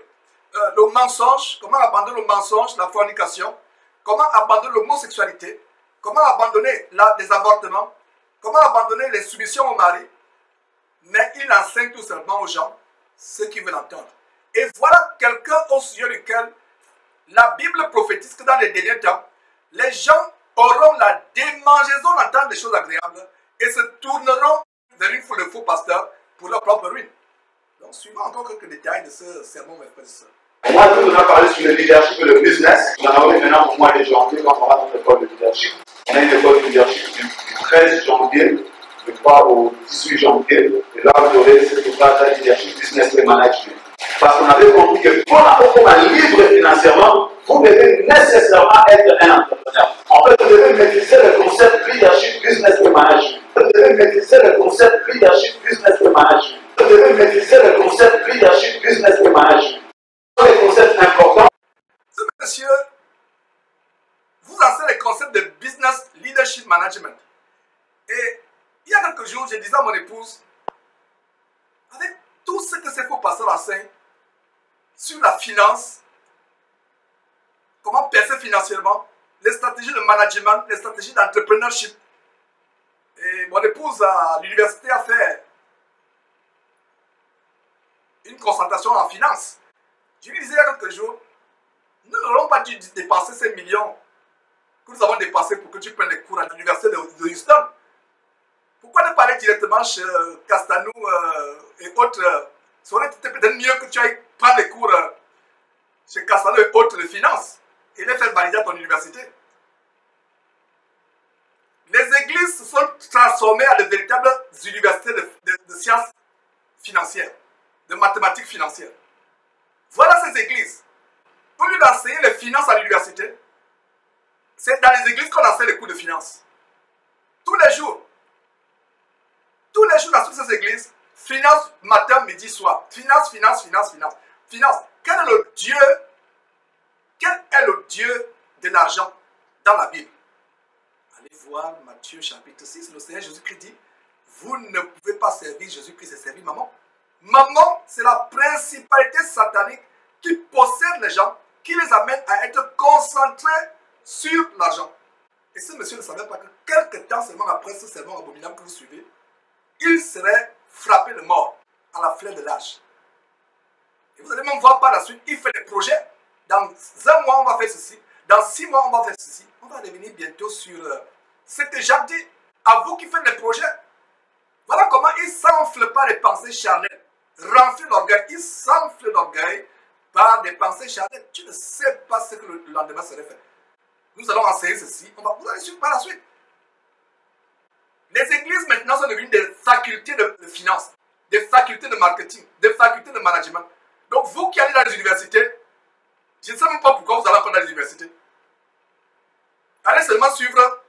A: le mensonge, comment abandonner le mensonge, la fornication, comment abandonner l'homosexualité, comment abandonner les avortements, comment abandonner les soumissions au mari. Mais il enseigne tout simplement aux gens ce qu'ils veulent entendre. Et voilà quelqu'un au sujet duquel la Bible prophétise que dans les derniers temps, les gens auront la démangeaison d'entendre des choses agréables et se tourneront vers une foule de faux pasteurs pour leur propre ruine. Donc, suivons encore quelques détails de ce sermon, mes frères et sœurs.
D: Moi, tout on a parlé sur le leadership et le business. Nous en avons maintenant pour moi les janvier quand on va dans notre école de leadership. On a une école de leadership du 13 janvier, je crois, au 18 janvier. Et là, vous aurez ce que passe leadership, business et management. Parce qu'on avait compris que pour être libre financièrement, vous devez nécessairement être un entrepreneur. En fait, vous devez maîtriser le concept leadership, business et management. Vous devez maîtriser le concept leadership, business et management. Vous devez maîtriser le concept leadership, business et management. Les concepts importants.
A: Ce monsieur vous enseigne les concepts de business leadership management. Et il y a quelques jours, je disais à mon épouse, avec tout ce que ces faux pasteurs enseignent sur la finance, comment percer financièrement, les stratégies de management, les stratégies d'entrepreneurship. Et mon épouse à l'université a fait une concentration en finance. Je lui disais il y a quelques jours, nous n'aurons pas dû dépenser ces millions que nous avons dépensés pour que tu prennes des cours à l'université de Houston. Pourquoi ne pas aller directement chez Castanou et autres? Ça aurait été peut-être mieux que tu ailles prendre des cours chez Castanou et autres de finance et les faire valider à ton université. Les églises se sont transformées en de véritables universités de sciences financières, de mathématiques financières. Voilà ces églises. Au lieu d'enseigner les finances à l'université, C'est dans les églises qu'on enseigne les cours de finance. Tous les jours. Tous les jours dans toutes ces églises, finance matin, midi, soir. Finance, finance, finance, finance. Finance. Quel est le Dieu de l'argent dans la Bible? Allez voir Matthieu chapitre 6, le Seigneur Jésus-Christ dit, vous ne pouvez pas servir Jésus-Christ et servir maman. Maman, c'est la principalité satanique qui possède les gens, qui les amène à être concentrés sur l'argent. Et ce monsieur ne savait pas que quelques temps seulement après ce sermon abominable que vous suivez, il serait frappé de mort à la fleur de l'âge. Et vous allez même voir par la suite, il fait des projets. Dans 1 mois, on va faire ceci. Dans 6 mois, on va faire ceci. On va revenir bientôt sur ce que Jacques dit. À vous qui faites des projets. Voilà comment il ne s'enfle pas les pensées charnelles. Remplit l'orgueil. Il s'enfle l'orgueil par des pensées charnelles. Tu ne sais pas ce que le lendemain serait fait. Nous allons enseigner ceci. Vous allez suivre par la suite. Les églises maintenant sont devenues des facultés de finance, des facultés de marketing, des facultés de management. Donc vous qui allez dans les universités, je ne sais même pas pourquoi vous allez encore dans les universités. Allez seulement suivre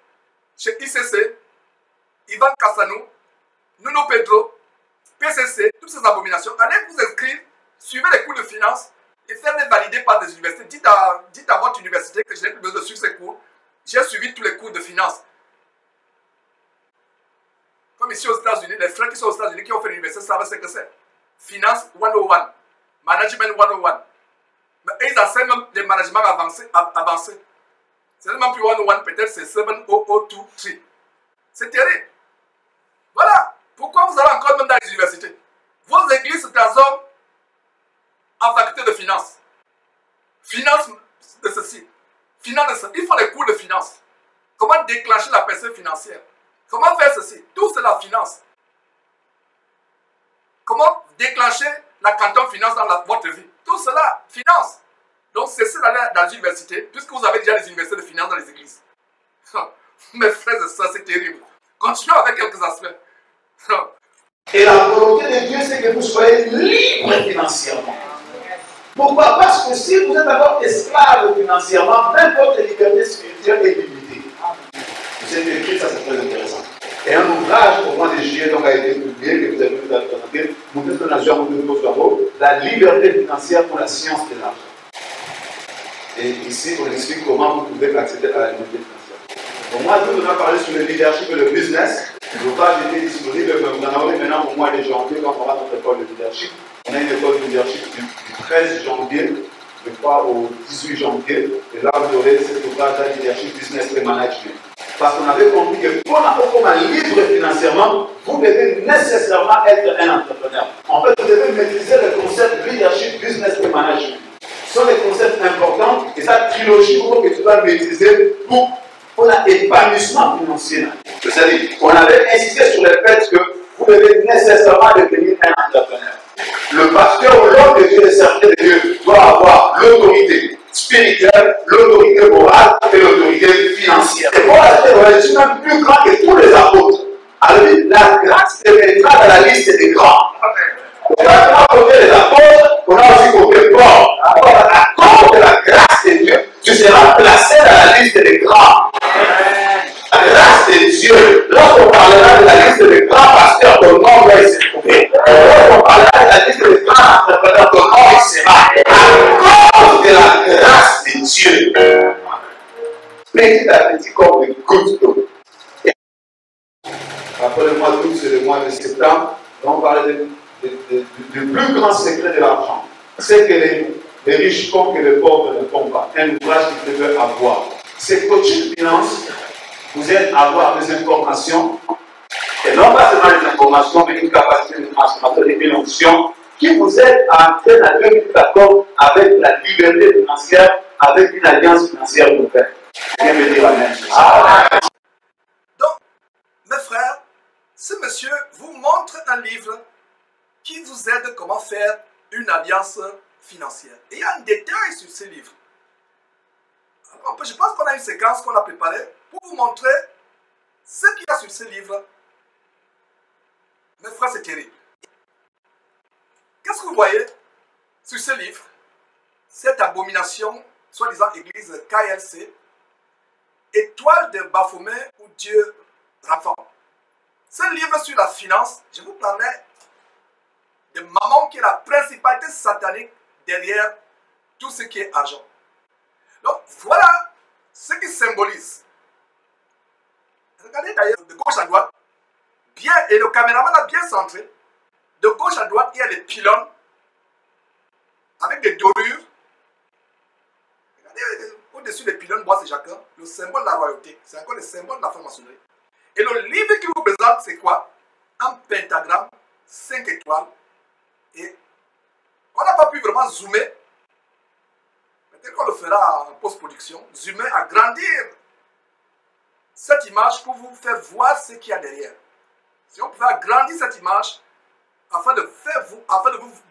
A: chez ICC, Ivan Kassanou, Nuno Pedro, PCC, toutes ces abominations. Allez vous inscrire, suivez les cours de finance et faites-les valider par des universités. Dites à votre université que je n'ai plus besoin de suivre ces cours. J'ai suivi tous les cours de finance. Comme ici aux États-Unis, les frères qui sont aux États-Unis qui ont fait l'université savent ce que c'est. Finance 101, Management 101. Mais ils enseignent même des managements avancés. C'est même plus 101, peut-être c'est 7023. C'est terrible. Voilà. Pourquoi vous allez encore même dans les universités? Vos églises se transforment en faculté de finance. Finance de ceci. Finance de ceci. Il faut les cours de finance. Comment déclencher la personne financière? Comment faire ceci? Tout c'est la finance. Comment déclencher la quantum finance dans votre vie? Tout cela, finance. Donc cessez d'aller dans les universités, puisque vous avez déjà les universités de finance dans les églises. Mes frères et sœurs, c'est terrible. Continuons avec quelques aspects.
D: Et la volonté de Dieu, c'est que vous soyez libre financièrement. Pourquoi? Parce que si vous êtes encore esclave financièrement, même votre liberté spirituelle est limitée. Vous êtes écrit, ça c'est très intéressant. Et un ouvrage au mois de juillet donc, a été publié, que vous avez vu présenter, la liberté financière pour la science de l'argent. Et ici, on explique comment vous pouvez accéder à la liberté financière. Au mois d'août, on a parlé sur le leadership et le business. L'ouvrage était disponible, vous en avez maintenant au mois de janvier, quand on aura notre école de leadership. On a une école de leadership du 13 janvier, je crois, au 18 janvier. Et là, vous aurez cet ouvrage de leadership, business et management. Parce qu'on avait compris que pour être libre financièrement, vous devez nécessairement être un entrepreneur. En fait, vous devez maîtriser le concept leadership, business et management. Ce sont des concepts importants et cette trilogie que tu dois maîtriser pour l'épanouissement financier. C'est-à-dire, on avait insisté sur le fait que vous devez nécessairement devenir un entrepreneur. Le pasteur ou l'homme de Dieu, le serviteur de Dieu, doit avoir l'autorité spirituelle, l'autorité morale et l'autorité financière. Et voilà, je suis même plus grand que tous les apôtres. Alors, la grâce te mettra dans la liste des grands. On a compté les apôtres, on a aussi compté Paul. À cause de la grâce de Dieu, tu seras placé dans la liste des grands. La grâce de Dieu. Lorsqu'on parlera de la liste des grands pasteurs, ton nom va se trouver. Lorsqu'on parlera de la liste des grands entrepreneurs, ton nom il sera. À cause de la grâce de Dieu. Petit à petit, comme une goutte d'eau. Après le mois d'août, c'est le mois de septembre. On parlait du plus grand secret de l'argent. C'est que les riches font que les pauvres ne font pas. Un ouvrage que tu veux avoir. C'est coaching finance. Vous aide à avoir des informations, et non pas seulement des informations, mais une capacité de transformation et une option qui vous aide à entrer dans le but d'accord avec la liberté financière, avec une alliance financière nouvelle. Viens me dire amen.
A: Donc, mes frères, ce monsieur vous montre un livre qui vous aide comment faire une alliance financière. Et il y a un détail sur ce livre. Alors, je pense qu'on a une séquence qu'on a préparée pour vous montrer ce qu'il y a sur ce livre. Mes frères, c'est terrible. Qu'est-ce que vous voyez sur ce livre? Cette abomination, soi-disant église KLC, Étoile de Baphomet ou Dieu Raphan. Ce livre sur la finance, je vous parlais de Mammon qui est la principalité satanique derrière tout ce qui est argent. Donc voilà ce qui symbolise. Regardez d'ailleurs de gauche à droite, bien, et le caméraman a bien centré. De gauche à droite, il y a des pylônes avec des dorures. Regardez au-dessus des pylônes, bois et jacquin, le symbole de la royauté. C'est encore le symbole de la franc-maçonnerie. Et le livre qui vous présente, c'est quoi? Un pentagramme, 5 étoiles. Et on n'a pas pu vraiment zoomer. Peut-être qu'on le fera en post-production. Zoomer, agrandir cette image pour vous faire voir ce qu'il y a derrière. Si on pouvait agrandir cette image afin de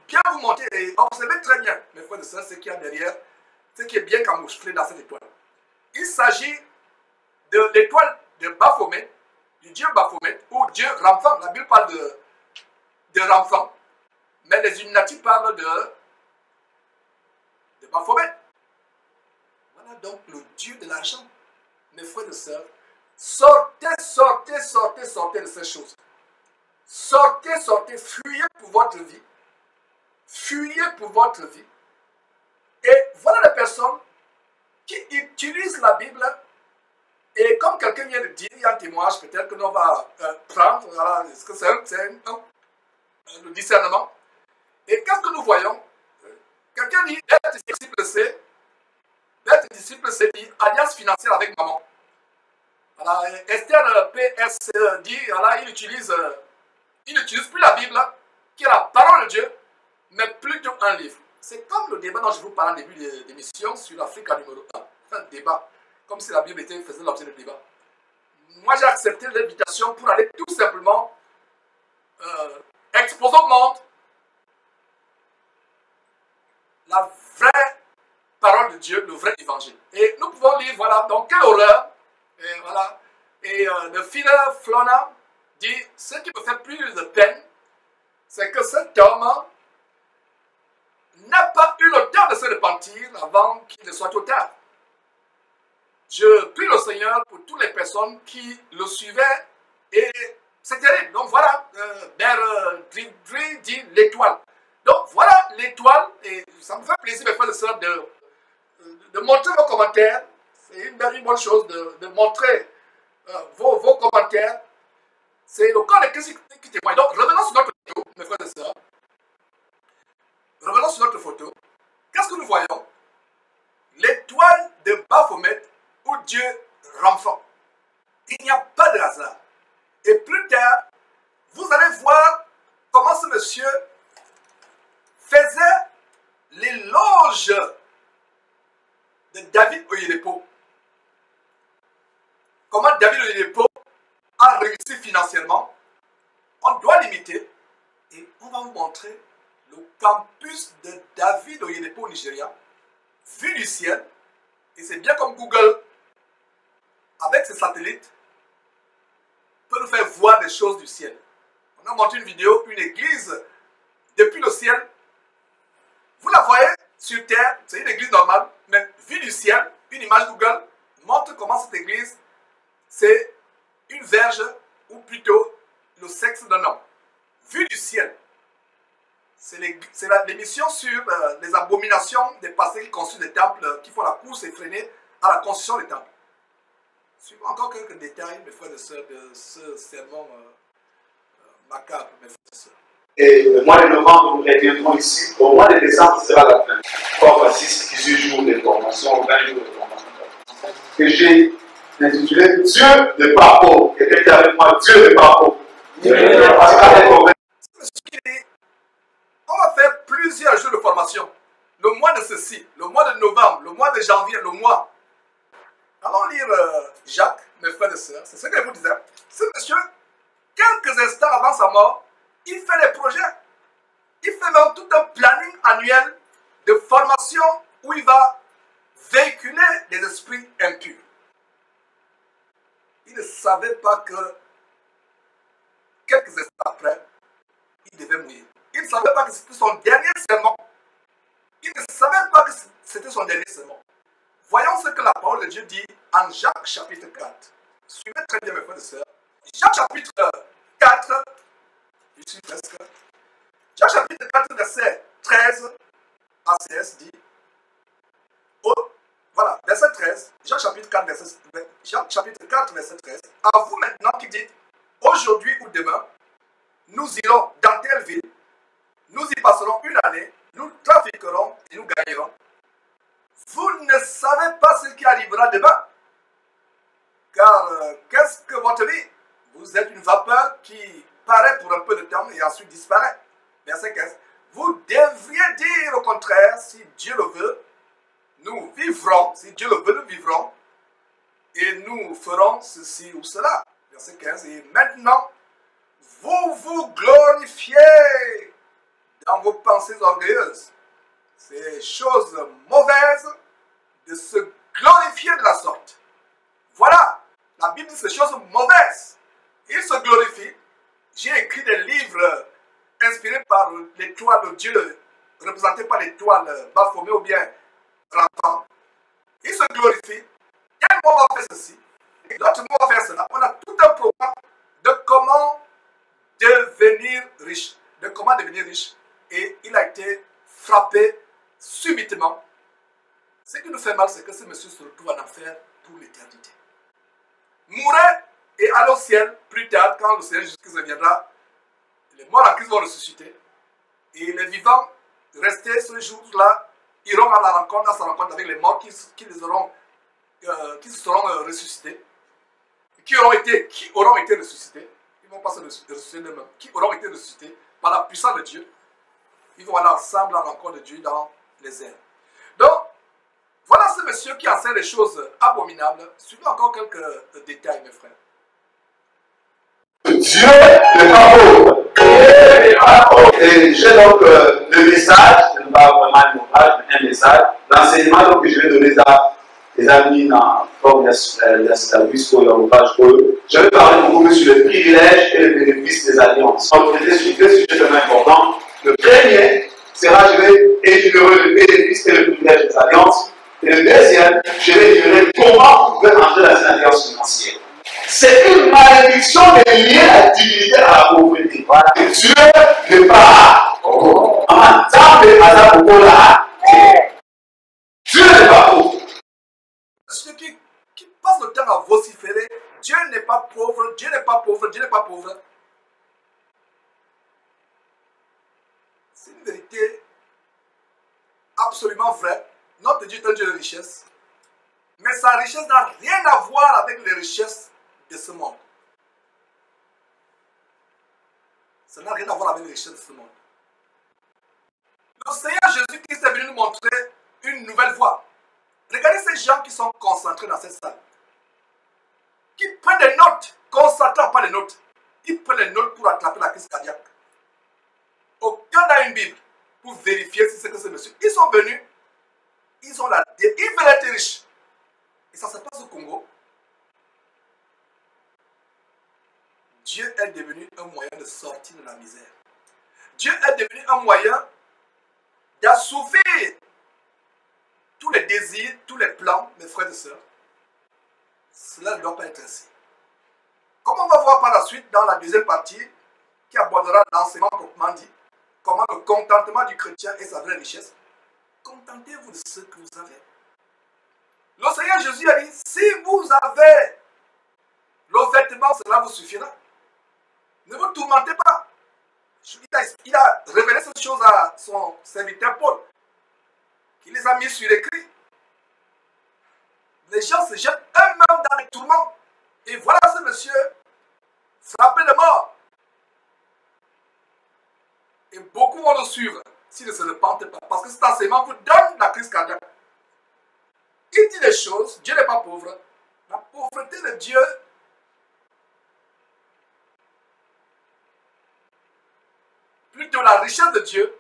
A: bien vous montrer et observer très bien, mes frères et sœurs, ce qu'il y a derrière, ce qui est bien camouflé dans cette étoile. Il s'agit de l'étoile de Baphomet, du dieu Baphomet, ou dieu Ramphan. La Bible parle de Ramphan, mais les Illuminati parlent de Baphomet. Voilà donc le dieu de l'argent. Mes frères et sœurs, sortez de ces choses. Sortez, fuyez pour votre vie. Fuyez pour votre vie. Et voilà les personnes qui utilisent la Bible. Et comme quelqu'un vient de dire, il y a un témoignage peut-être que l'on va prendre. Voilà, est-ce que c'est le discernement? Et qu'est-ce que nous voyons? Quelqu'un dit, être disciple C dit, alliance financière avec maman. Alors, Esther PS dit, voilà, il n'utilise plus la Bible, qui est la parole de Dieu, mais plutôt un livre. C'est comme le débat dont je vous parlais en début de l'émission sur l'Afrique numéro 1. Un débat, comme si la Bible faisait l'objet de débat. Moi, j'ai accepté l'invitation pour aller tout simplement exposer au monde la vraie parole de Dieu, le vrai évangile. Et nous pouvons lire, voilà, donc quelle horreur. Et voilà. Et le Philip Flona dit, ce qui me fait plus de peine, c'est que cet homme n'a pas eu le temps de se repentir avant qu'il ne soit trop tard. Je prie le Seigneur pour toutes les personnes qui le suivaient et c'est terrible. Donc voilà, Dri dit l'étoile. Donc voilà l'étoile et ça me fait plaisir mes frères et sœurs de montrer vos commentaires. C'est une bonne chose de montrer vos commentaires. C'est le corps de Christ qui témoigne. Donc revenons sur notre photo, mes frères et sœurs. Revenons sur notre photo. Qu'est-ce que nous voyons? L'étoile de Baphomet ou Dieu Ramphan. Il n'y a pas de hasard. Et plus tard, vous allez voir comment ce monsieur faisait l'éloge de David Oyedepo. Comment David Oyedepo a réussi financièrement. On doit l'imiter et on va vous montrer le campus de David Oyedepo au Nigeria, vu du ciel. Et c'est bien comme Google, avec ses satellites, peut nous faire voir des choses du ciel. On a montré une vidéo, une église depuis le ciel. Vous la voyez sur terre, c'est une église normale, mais vue du ciel, une image Google montre comment cette église, c'est une verge, ou plutôt le sexe d'un homme. Vue du ciel. C'est l'émission sur les abominations des pasteurs qui construisent des temples, qui font la course effrénée à la construction des temples. Suivons encore quelques détails, mes frères et sœurs, de ce sermon macabre, mes frères et sœurs.
D: Et le mois de novembre, nous reviendrons ici. Au mois de décembre, ce sera la fin. Encore 6, 18 jours de formation, 20 jours de formation. Que j'ai intitulé Dieu de Papo. Quelqu'un dit avec moi, Dieu de Papo.
A: On va faire plusieurs jours de formation. Le mois de ceci, le mois de novembre, le mois de janvier, le mois. Allons lire Jacques, mes frères et sœurs. C'est ce que je vous disais. Ce monsieur, quelques instants avant sa mort, il fait des projets. Il fait même tout un planning annuel de formation où il va véhiculer des esprits impurs. Il ne savait pas que quelques instants après, il devait mourir. Il ne savait pas que c'était son dernier sermon. Il ne savait pas que c'était son dernier sermon. Voyons ce que la parole de Dieu dit en Jacques chapitre 4. Suivez très bien mes frères et sœurs. Jacques chapitre 4, je suis presque. Jacques chapitre 4, verset 13, ACS dit, voilà, verset 13, Jacques chapitre 4, verset 13, à vous maintenant qui dites, aujourd'hui ou demain, nous irons dans telle ville, nous y passerons une année, nous trafiquerons et nous gagnerons. Vous ne savez pas ce qui arrivera demain. Car qu'est-ce que votre vie? Vous êtes une vapeur qui paraît pour un peu de temps et ensuite disparaît. Verset 15. Vous devriez dire au contraire, si Dieu le veut, nous vivrons, si Dieu le veut, nous vivrons, et nous ferons ceci ou cela. Verset 15. Et maintenant, vous vous glorifiez dans vos pensées orgueilleuses. C'est chose mauvaise de se glorifier de la sorte. Voilà, la Bible dit ces choses mauvaises. Il se glorifie. J'ai écrit des livres inspirés par l'étoile de Dieu, représentés par l'étoile Baphomet ou bien Rampant. Il se glorifie. Un mois on va faire ceci, l'autre mois on va faire cela. On a tout un programme de comment devenir riche. De comment devenir riche. Et il a été frappé subitement. Ce qui nous fait mal, c'est que ce monsieur se retrouve en enfer pour l'éternité. Mourir et aller au ciel plus tard, quand le Seigneur Jésus-Christ reviendra, les morts en Christ vont ressusciter. Et les vivants, restés ce jour-là, iront à sa rencontre avec les morts qui seront ressuscités. Qui auront été ressuscités. Ils ne vont pas se ressusciter d'eux-mêmes. Qui auront été ressuscités par la puissance de Dieu. Ils vont aller ensemble à la rencontre de Dieu dans les airs. Donc, voilà ce monsieur qui enseigne des choses abominables. Suivez encore quelques détails, mes frères.
D: Dieu n'est pas pauvre. Et j'ai donc le message, ce n'est pas vraiment un ouvrage, mais un message, l'enseignement que je vais donner à les amis comme Yastavis ou l'ouvrage pour eux. Je vais parler beaucoup plus sur les privilèges et les bénéfices des alliances. On va traiter sur deux sujets vraiment importants. Le premier sera, je vais énumérer les bénéfices et les privilèges des alliances. Et le deuxième, je vais énumérer comment vous pouvez entrer dans une alliance financière. C'est une malédiction de lier la divinité à la pauvreté. Voilà. Et Dieu n'est pas pauvre. En tant que hasard pour là, Dieu n'est pas pauvre.
A: Ceux qui passent le temps à vociférer, Dieu n'est pas pauvre, Dieu n'est pas pauvre, Dieu n'est pas pauvre. C'est une vérité absolument vraie. Notre Dieu est un Dieu de richesse. Mais sa richesse n'a rien à voir avec les richesses de ce monde. Ça n'a rien à voir avec les richesses de ce monde. Le Seigneur Jésus-Christ est venu nous montrer une nouvelle voie. Regardez ces gens qui sont concentrés dans cette salle. Qui prennent des notes, concentrant pas les notes. Ils prennent les notes pour attraper la crise cardiaque. Aucun n'a une Bible pour vérifier si c'est que ce monsieur. Ils sont venus, ils veulent être riches. Et ça se passe au Congo. Dieu est devenu un moyen de sortir de la misère. Dieu est devenu un moyen d'assouvir tous les désirs, tous les plans, mes frères et sœurs. Cela ne doit pas être ainsi. Comme on va voir par la suite dans la deuxième partie, qui abordera l'enseignement proprement dit, comment le contentement du chrétien est sa vraie richesse. Contentez-vous de ce que vous avez. Le Seigneur Jésus a dit, si vous avez le vêtement, cela vous suffira. Ne vous tourmentez pas. Il a révélé cette chose à son serviteur Paul, qui les a mis sur l'écrit. Les gens se jettent eux-mêmes dans les tourments. Et voilà ce monsieur frappé de mort. Et beaucoup vont le suivre s'ils ne se repentent pas. Parce que cet enseignement vous donne la crise cardiaque. Il dit des choses, Dieu n'est pas pauvre. La pauvreté de Dieu plutôt la richesse de Dieu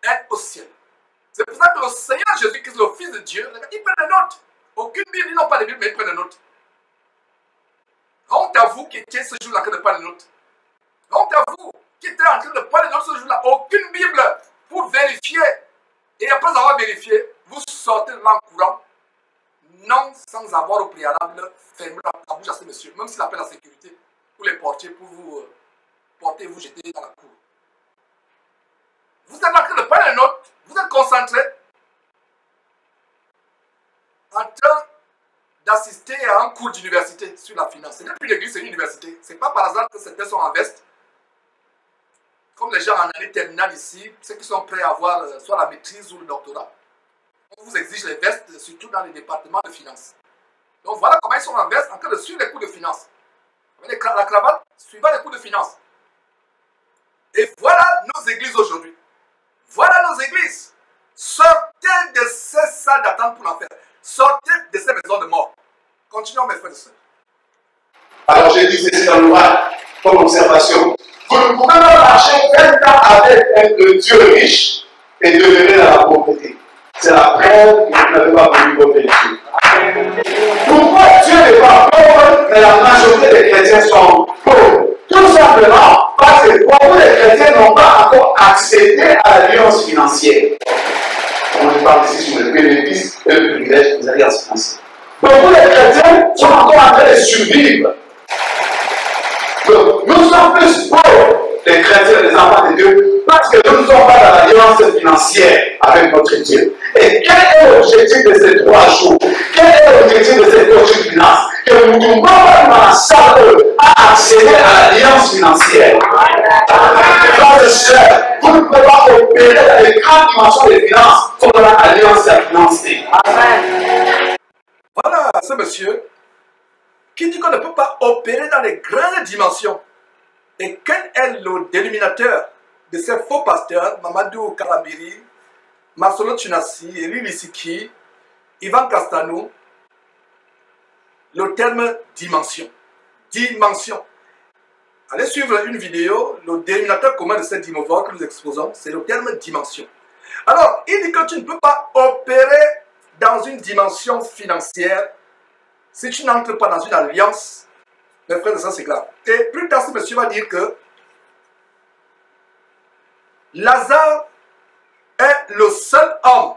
A: est au ciel. C'est pour ça que le Seigneur Jésus-Christ, le Fils de Dieu, il prend des notes. Aucune Bible, ils n'ont pas de Bible, mais ils prennent des notes. Honte à vous qui étiez ce jour-là qui ne pas de notes. Honte à vous qui étiez en train de prendre des notes ce jour-là. Aucune Bible pour vérifier. Et après avoir vérifié, vous sortez de l'an courant. non sans avoir au préalable fermé la bouche à ce monsieur, même s'il appelle la sécurité ou les portiers pour vous porter et vous jeter dans la cour. Vous êtes en train de prendre les notes, vous êtes concentré en train d'assister à un cours d'université sur la finance. Ce n'est plus l'église, c'est une université. Ce n'est pas par hasard que certains sont en veste. Comme les gens en année terminale ici, ceux qui sont prêts à avoir soit la maîtrise ou le doctorat. On vous exige les vestes, surtout dans les départements de finance. Donc voilà comment ils sont en veste, en train de suivre les cours de finance. Avec la cravate, suivant les cours de finance. Et voilà nos églises aujourd'hui. Voilà nos églises. Sortez de ces salles d'attente pour l'enfer. Sortez de ces maisons de mort. Continuons, mes frères et sœurs.
D: Alors j'ai dit ceci dans l'ouvrage comme observation. Vous ne pouvez pas marcher 20 ans avec un Dieu riche et demeurer dans la pauvreté. C'est la preuve que vous n'avez pas voulu votre Dieu. Pourquoi Dieu n'est pas pauvre, mais la majorité des chrétiens sont pauvres? Tout simplement parce que beaucoup de chrétiens n'ont pas encore accédé à l'alliance financière. On parle ici sur le bénéfice et le privilège des alliances financières. Beaucoup de chrétiens sont encore en train de survivre. Donc, nous sommes plus pauvres, les chrétiens, les enfants de Dieu, parce que nous ne sommes pas dans l'alliance financière avec notre Dieu. Et quel est l'objectif de ces 3 jours? Quel est l'objectif de ces coaching finance? Que nous ne pouvons pas dans la salle à accéder à l'alliance financière. Frères et sœurs, vous ne pouvez pas opérer dans les grandes dimensions des finances comme dans l'alliance financière.
A: Voilà ce monsieur qui dit qu'on ne peut pas opérer dans les grandes dimensions. Et quel est le dénominateur de ces faux pasteurs, Mamadou Karabiri, Marcelo Tunassi, Eli Lissiki, Ivan Castanou? Le terme dimension. Dimension. Allez suivre une vidéo, le dénominateur commun de cette dimension que nous exposons, c'est le terme dimension. Alors, il dit que tu ne peux pas opérer dans une dimension financière si tu n'entres pas dans une alliance. Mes frères et sœurs, c'est grave. Et plus tard, ce monsieur va dire que Lazare est le seul homme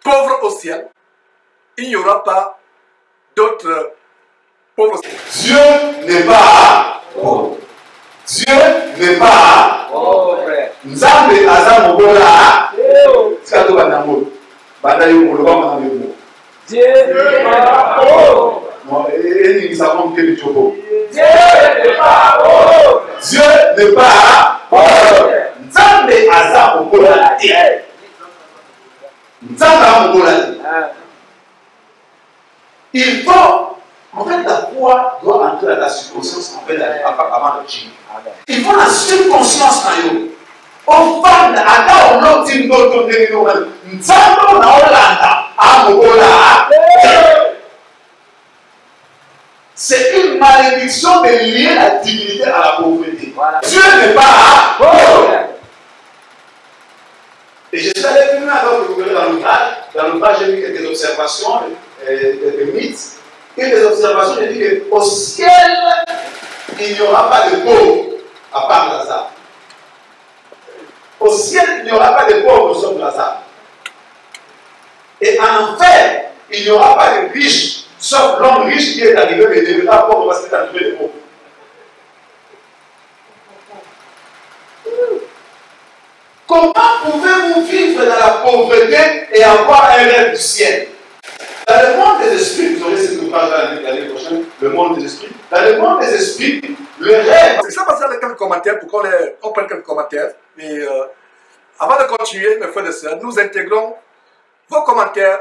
A: pauvre au ciel. Il n'y aura pas d'autres pauvres.
D: Dieu n'est pas pauvre. Dieu n'est pas pauvre. Nzambe aza mobola. Sikato banamo. Banda yo moloba manamo.
E: Dieu n'est pas pauvre.
D: Non, et nous savons que le Chobo.
E: Dieu n'est pas pauvre.
D: Dieu n'est pas pauvre. Nzambe aza mobola. Nzambe mobola. Il faut, en fait, la foi doit entrer dans la subconscience en fait, avant de dire. Il faut la subconscience dans nous. On parle à on dit notre Nzambe na Olanda a mobola. C'est une malédiction de lier la divinité à la pauvreté. Voilà. Dieu n'est pas pauvre. Et je suis allé plus loin avant que vous verrez dans l'ouvrage. Dans l'ouvrage, j'ai mis quelques observations, quelques mythes. Une des observations, j'ai dit qu'au ciel, il n'y aura pas de pauvres, à part Lazare. Au ciel, il n'y aura pas de pauvres sauf Lazare. Et en enfer, il n'y aura pas de riches. Sauf l'homme riche qui est arrivé et deviendra pauvre parce qu'il a trouvé des pauvres. Comment pouvez-vous vivre dans la pauvreté et avoir un rêve du ciel? Dans le monde des esprits, vous aurez cet ouvrage l'année prochaine, le monde des esprits. Dans le monde des esprits, le rêve.
A: C'est ça, passer avec quelques commentaires pour qu'on prenne quelques commentaires. Et avant de continuer, mes frères et sœurs, nous intégrons vos commentaires.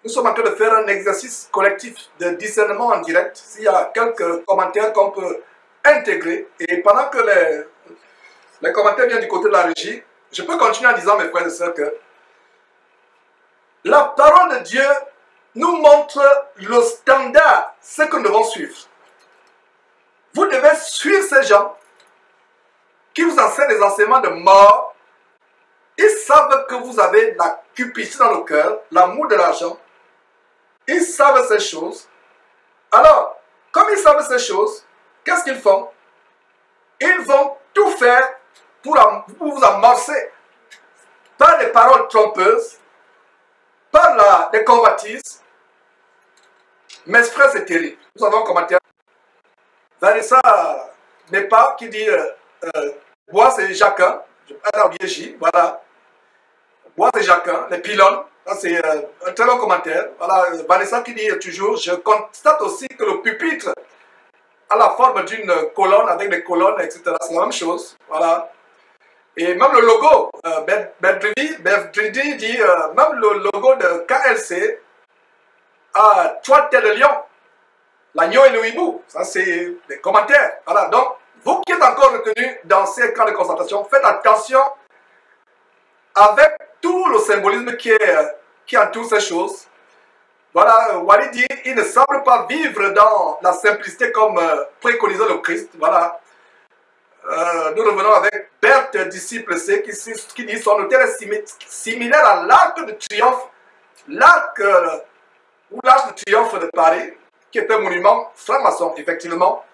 A: Nous sommes en train de faire un exercice collectif de discernement en direct. S'il y a quelques commentaires qu'on peut intégrer, et pendant que les commentaires viennent du côté de la régie, je peux continuer en disant, mes frères et sœurs, que la parole de Dieu nous montre le standard, ce que nous devons suivre. Vous devez suivre ces gens qui vous enseignent des enseignements de mort. Ils savent que vous avez la cupidité dans le cœur, l'amour de l'argent. Ils savent ces choses. Alors, comme ils savent ces choses, qu'est-ce qu'ils font? Ils vont tout faire pour vous amorcer par des paroles trompeuses, par des convoitises, Mes frères, c'est terrible. Nous avons un commentaire. Vanessa Nepa qui dit Bois c'est Jacquin. Elle a oublié J. Voilà. Bois c'est Jacquin. Les pylônes. C'est un très bon commentaire. Voilà. Vanessa qui dit toujours je constate aussi que le pupitre a la forme d'une colonne avec des colonnes, etc. C'est la même chose. Voilà. Et même le logo, Bedridi dit même le logo de KLC a 3 têtes de lion. L'agneau et le hibou. Ça, c'est des commentaires. Voilà. Donc, vous qui êtes encore retenus dans ces camps de concentration, faites attention avec tout le symbolisme qui entoure ces choses. Voilà, Wally dit, il ne semble pas vivre dans la simplicité comme préconisait le Christ. Voilà. Nous revenons avec Berthe, disciple C, qui dit son autel est similaire à l'arc de triomphe, l'arc de triomphe de Paris, qui est un monument franc-maçon, effectivement.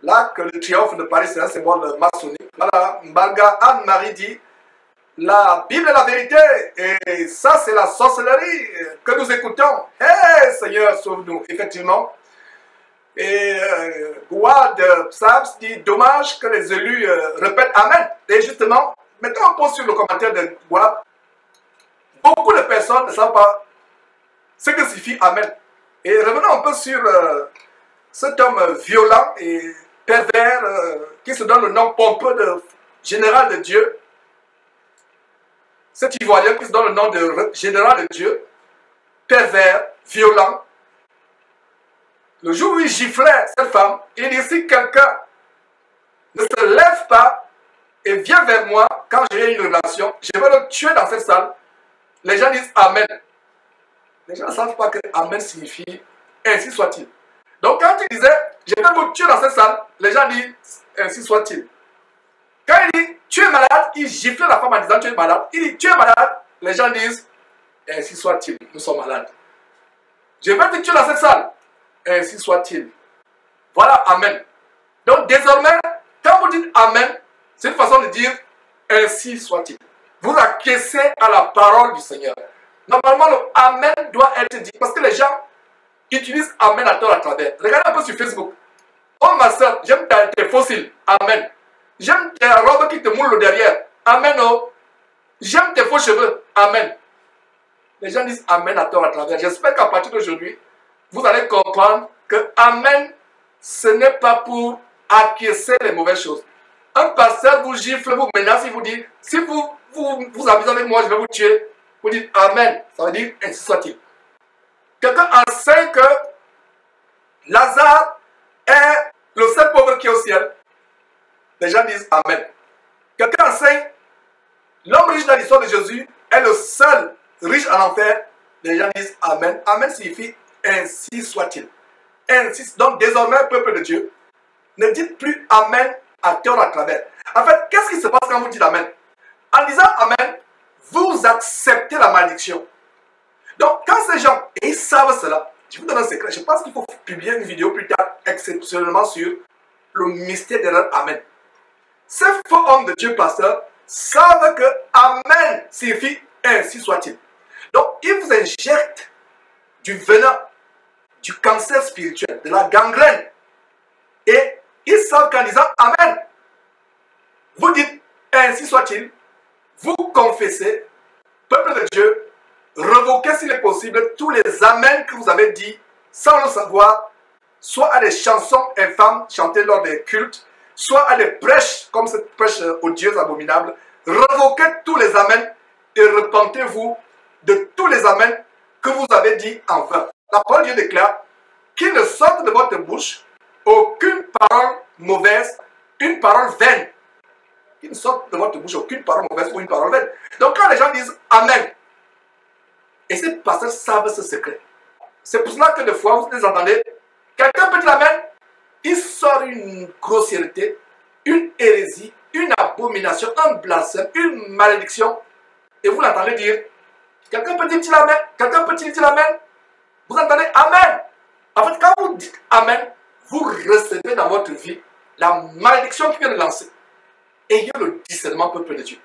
A: L'arc de triomphe de Paris, c'est un symbole maçonnique. Voilà, Mbalga Anne-Marie dit, la Bible est la vérité, et ça c'est la sorcellerie que nous écoutons. Hé Seigneur, sauve-nous, effectivement. Et Gouad Psabs dit, dommage que les élus répètent Amen. Et justement, mettons un pause sur le commentaire de Gouad. Beaucoup de personnes ne savent pas ce que signifie Amen. Et revenons un peu sur cet homme violent et pervers qui se donne le nom pompeux de général de Dieu. Cet Ivoirien qui se donne le nom de général de Dieu, pervers, violent. Le jour où il giflait cette femme, il dit si quelqu'un ne se lève pas et vient vers moi quand j'ai une relation, je vais le tuer dans cette salle. Les gens disent Amen. Les gens ne savent pas que Amen signifie ainsi soit-il. Donc quand il disait je vais vous tuer dans cette salle, les gens disent ainsi soit-il. Quand il dit tu es malade, il gifle la femme en disant tu es malade. Il dit tu es malade, les gens disent ainsi soit-il, nous sommes malades. Je vais te tuer dans cette salle, ainsi soit-il. Voilà Amen. Donc désormais, quand vous dites Amen, c'est une façon de dire ainsi soit-il. Vous acquiescez à la parole du Seigneur. Normalement, le Amen doit être dit parce que les gens utilisent Amen à tort à travers. Regardez un peu sur Facebook. Oh ma soeur, j'aime tes fossiles. Amen. J'aime tes robes qui te moulent le derrière. Amen. Oh. J'aime tes faux cheveux. Amen. Les gens disent Amen à tort à travers. J'espère qu'à partir d'aujourd'hui, vous allez comprendre que Amen, ce n'est pas pour acquiescer les mauvaises choses. Un pasteur vous gifle, vous menace, il vous dit, si vous amusez avec moi, je vais vous tuer. Vous dites Amen. Ça veut dire ainsi soit-il. Quelqu'un enseigne que Lazare est le seul pauvre qui est au ciel. Les gens disent Amen. Quelqu'un enseigne l'homme riche dans l'histoire de Jésus est le seul riche en enfer. Les gens disent Amen. Amen signifie ainsi soit-il. Ainsi. Donc désormais, peuple de Dieu, ne dites plus Amen à tort à travers. En fait, qu'est-ce qui se passe quand vous dites Amen? En disant Amen, vous acceptez la malédiction. Donc, quand ces gens, et ils savent cela, je vous donne un secret, je pense qu'il faut publier une vidéo plus tard, exceptionnellement sur le mystère de leur Amen. Ces faux hommes de Dieu, pasteurs, savent que Amen signifie ainsi soit-il. Donc, ils vous injectent du venin, du cancer spirituel, de la gangrène. Et ils savent qu'en disant Amen, vous dites ainsi soit-il, vous confessez, peuple de Dieu, revoquez s'il est possible tous les Amen que vous avez dit sans le savoir, soit à des chansons infâmes chantées lors des cultes, soit à des prêches comme cette prêche odieuse, abominable. Revoquez tous les Amen et repentez-vous de tous les Amen que vous avez dit en vain. La parole de Dieu déclare qu'il ne sorte de votre bouche aucune parole mauvaise, une parole vaine. Qu'il ne sorte de votre bouche aucune parole mauvaise ou une parole vaine. Donc quand les gens disent Amen, et ces pasteurs savent ce secret. C'est pour cela que des fois, vous les entendez, quelqu'un peut dire Amen, il sort une grossièreté, une hérésie, une abomination, un blasphème, une malédiction, et vous l'entendez dire, quelqu'un peut dire Amen, quelqu'un peut dire Amen, vous entendez Amen. En fait, quand vous dites Amen, vous recevez dans votre vie la malédiction qui vient de lancer. Ayez le discernement, peuple de Dieu.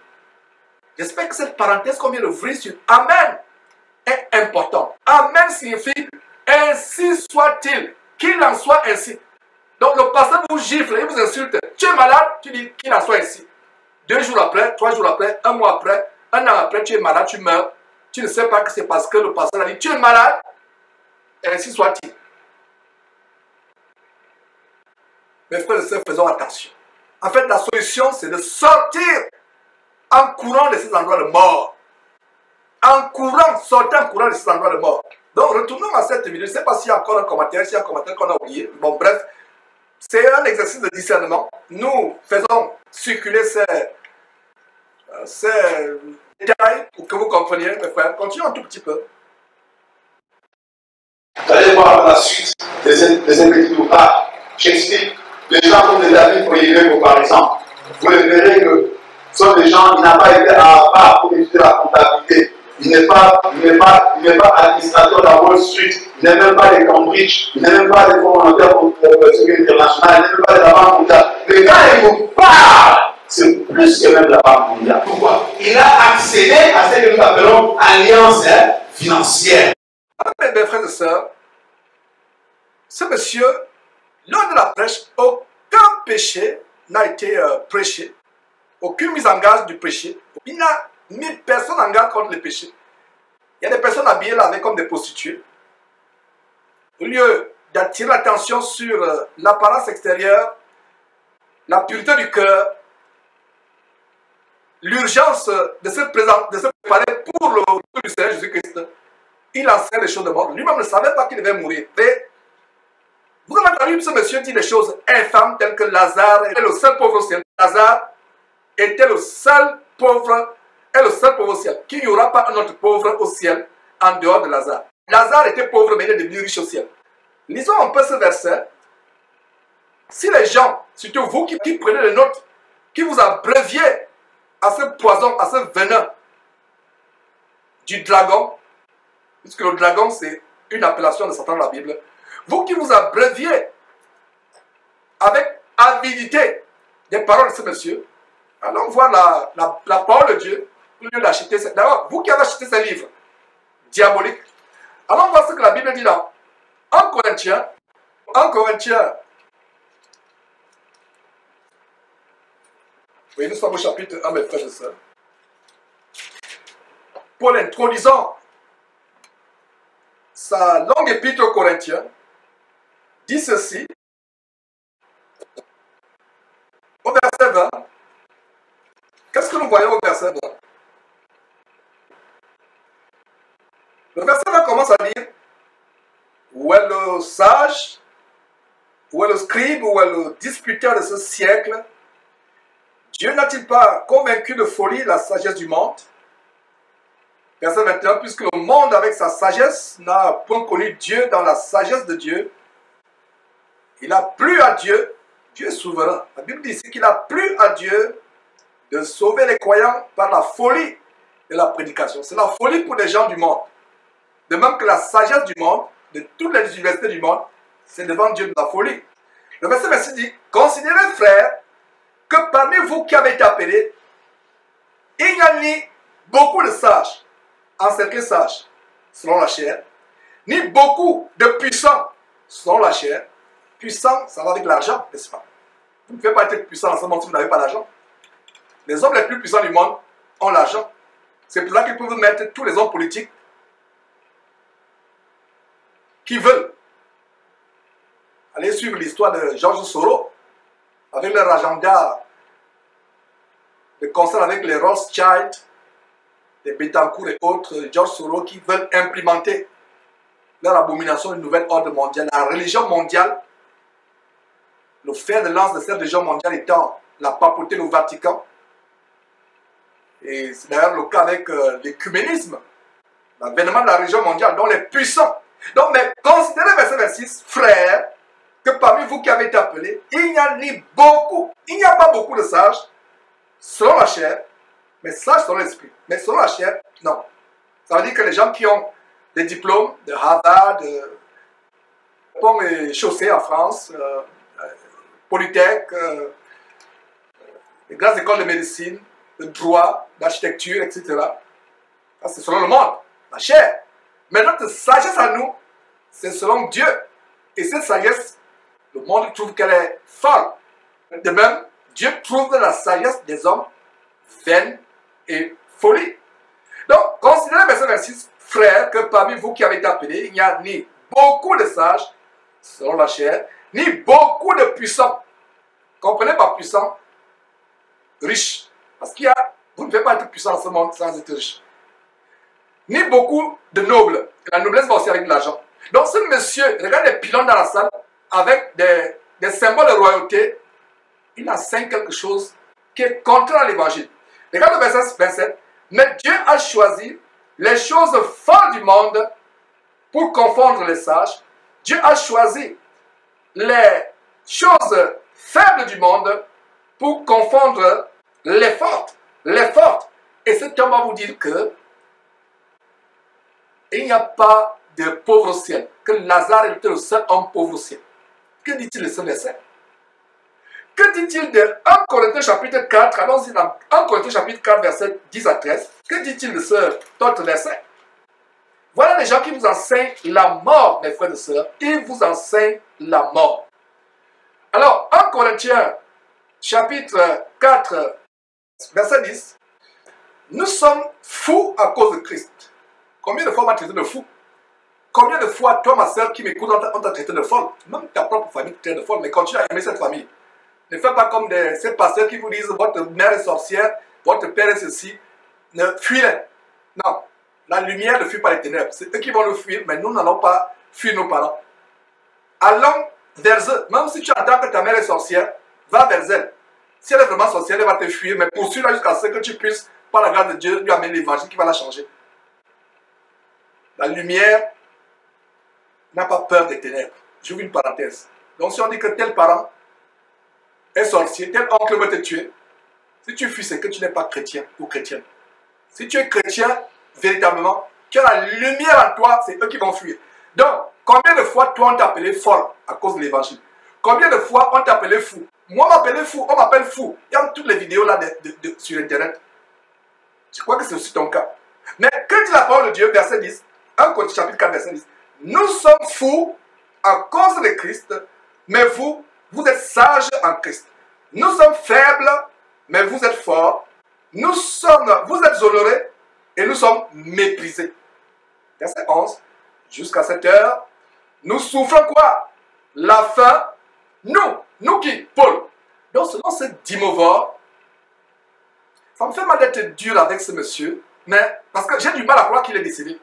A: J'espère que cette parenthèse qu'on vient d'ouvrir sur Amen est importante. Amen signifie Ainsi soit-il. Qu'il en soit ainsi. Donc le pasteur vous gifle, il vous insulte. Tu es malade, tu dis qu'il en soit ainsi. 2 jours après, 3 jours après, 1 mois après, 1 an après, tu es malade, tu meurs. Tu ne sais pas que c'est parce que le pasteur a dit tu es malade. Ainsi soit-il. Mes frères et sœurs, faisons attention. En fait, la solution, c'est de sortir en courant de ces endroits de mort. En courant, sortir en courant de ces endroits de mort. Donc, retournons à cette vidéo. Je ne sais pas s'il y a encore un commentaire, s'il y a un commentaire qu'on a oublié. Bon, bref, c'est un exercice de discernement. Nous faisons circuler ces détails pour que vous compreniez, mes frères. Continuons un tout petit peu.
D: Vous allez voir dans la suite des Écritures. J'explique. Les gens comme les David Oyégo, par exemple, vous verrez que ce sont des gens qui n'ont pas été à part pour étudier la comptabilité. Il n'est pas administrateur de la Wall Street, il n'est même pas de Cambridge, il n'est même pas de Fonds monétaire pour le Sécurité internationale, il n'est même pas de la Banque mondiale. Mais quand il vous parle, c'est plus que même la Banque mondiale. Pourquoi? Il a accédé à ce que nous appelons alliance financière.
A: Mes frères et sœurs, ce monsieur, lors de la prêche, aucun péché n'a été prêché, aucune mise en garde du péché. Il n'a mis personne en garde contre le péché. Il y a des personnes habillées là avec comme des prostituées. Au lieu d'attirer l'attention sur l'apparence extérieure, la pureté du cœur, l'urgence de se préparer pour le retour du Seigneur Jésus-Christ, il enseigne les choses de mort. Lui-même ne savait pas qu'il devait mourir. Mais vous avez entendu ce monsieur dire des choses infâmes telles que Lazare était le seul pauvre au ciel. Lazare était le seul pauvre au ciel. Qu'il n'y aura pas un autre pauvre au ciel en dehors de Lazare. Lazare était pauvre mais il est devenu riche au ciel. Lisons un peu ce verset. Si les gens, surtout vous qui prenez les notes, qui vous abreuviez à ce poison, à ce venin du dragon, puisque le dragon c'est une appellation de Satan dans la Bible, vous qui vous abreuviez avec avidité des paroles de ce monsieur, allons voir la parole de Dieu au lieu d'acheter. D'abord, vous qui avez acheté ces livres diaboliques, allons voir ce que la Bible dit dans 1 Corinthiens. Oui, nous sommes au chapitre 1, mes frères et sœurs. Paul introduisant sa longue épître aux Corinthiens, dit ceci, au verset 20. Qu'est-ce que nous voyons au verset 20? Le verset 20 commence à dire, où est le sage, où est le scribe, où est le disputeur de ce siècle? Dieu n'a-t-il pas convaincu de folie la sagesse du monde? Verset 21, puisque le monde avec sa sagesse n'a point connu Dieu dans la sagesse de Dieu, il a plu à Dieu, Dieu est souverain. La Bible dit ici qu'il a plu à Dieu de sauver les croyants par la folie de la prédication. C'est la folie pour les gens du monde. De même que la sagesse du monde, de toutes les universités du monde, c'est devant Dieu de la folie. Le verset 26 dit, considérez frères, que parmi vous qui avez été appelés, il n'y a ni beaucoup de sages, encerclés sages, selon la chair, ni beaucoup de puissants, selon la chair. Puissant, ça va avec l'argent, n'est-ce pas? Vous ne pouvez pas être puissant dans ce monde si vous n'avez pas d'argent. Les hommes les plus puissants du monde ont l'argent. C'est pour ça qu'ils peuvent mettre tous les hommes politiques qui veulent. Allez suivre l'histoire de George Soros, avec leur agenda de concert avec les Rothschild, les Bettencourt et autres, George Soros, qui veulent implémenter leur abomination du nouvel ordre mondial. La religion mondiale, le fer de lance de cette religion mondiale étant la papauté au Vatican. Et c'est d'ailleurs le cas avec l'écuménisme, l'avènement de la religion mondiale, dont les puissants. Donc, mais considérez verset 26, frères, que parmi vous qui avez été appelés, il n'y a pas beaucoup de sages, selon la chair, mais sages selon l'esprit. Mais selon la chair, non. Ça veut dire que les gens qui ont des diplômes de Harvard, de Pont et Chaussée en France, Polytech, les grandes écoles de médecine, de droit, d'architecture, etc. Ça, c'est selon le monde, la chair. Mais notre sagesse à nous, c'est selon Dieu. Et cette sagesse, le monde trouve qu'elle est folle. De même, Dieu trouve la sagesse des hommes vaine et folie. Donc, considérez verset 26, frères, que parmi vous qui avez été appelés, il n'y a ni beaucoup de sages, selon la chair, ni beaucoup de puissants. Comprenez par puissant, riche. Parce qu'il y a, vous ne pouvez pas être puissant dans ce monde sans être riche. Ni beaucoup de nobles. Et la noblesse va aussi avec de l'argent. Donc ce monsieur, regarde les pylônes dans la salle, avec des symboles de royauté, il enseigne quelque chose qui est contraire à l'évangile. Regarde le verset 27. Mais Dieu a choisi les choses folles du monde pour confondre les sages. Dieu a choisi les choses faibles du monde pour confondre les fortes. Les fortes. Et cet homme va vous dire que il n'y a pas de pauvre au ciel. Que Lazare était le seul homme pauvre au ciel. Que dit-il de ce verset? Que dit-il de 1 Corinthiens chapitre 4? Allons-y dans 1 Corinthiens chapitre 4, verset 10 à 13. Que dit-il de ce autre verset? Voilà les gens qui vous enseignent la mort, mes frères et sœurs. Ils vous enseignent la mort. Alors, 1 Corinthiens chapitre 4, verset 10. Nous sommes fous à cause de Christ. Combien de fois on m'a traité de fou? Combien de fois, toi, ma soeur qui m'écoute, on t'a traité de folle? Même ta propre famille te traite de folle, mais continue à aimer cette famille. Ne faites pas comme ces pasteurs qui vous disent votre mère est sorcière, votre père est ceci. Ne fuyez. Non, la lumière ne fuit pas les ténèbres. C'est eux qui vont le fuir, mais nous n'allons pas fuir nos parents. Allons vers eux. Même si tu entends que ta mère est sorcière, va vers elle. Si elle est vraiment sorcière, elle va te fuir, mais poursuis-la jusqu'à ce que tu puisses, par la grâce de Dieu, lui amener l'évangile qui va la changer. La lumière n'a pas peur des ténèbres. J'ouvre une parenthèse. Donc si on dit que tel parent est sorcier, tel oncle veut te tuer, si tu fuis, c'est que tu n'es pas chrétien ou chrétienne. Si tu es chrétien, véritablement, tu as la lumière en toi, c'est eux qui vont fuir. Donc, combien de fois toi on t'a appelé folle à cause de l'évangile? Combien de fois on t'a appelé fou? Moi on m'appelle fou, on m'appelle fou. Il y a toutes les vidéos là sur internet. Je crois que c'est aussi ton cas. Mais que dit la parole de Dieu, verset 10, 1 Corinthiens chapitre 4, verset 10. Nous sommes fous à cause de Christ, mais vous êtes sages en Christ. Nous sommes faibles, mais vous êtes forts. Vous êtes honorés, et nous sommes méprisés. Verset 11. Jusqu'à cette heure, nous souffrons quoi? La faim. Nous qui? Paul. Donc selon ce Dimovore, ça me fait mal d'être dur avec ce monsieur, mais parce que j'ai du mal à croire qu'il est décédé.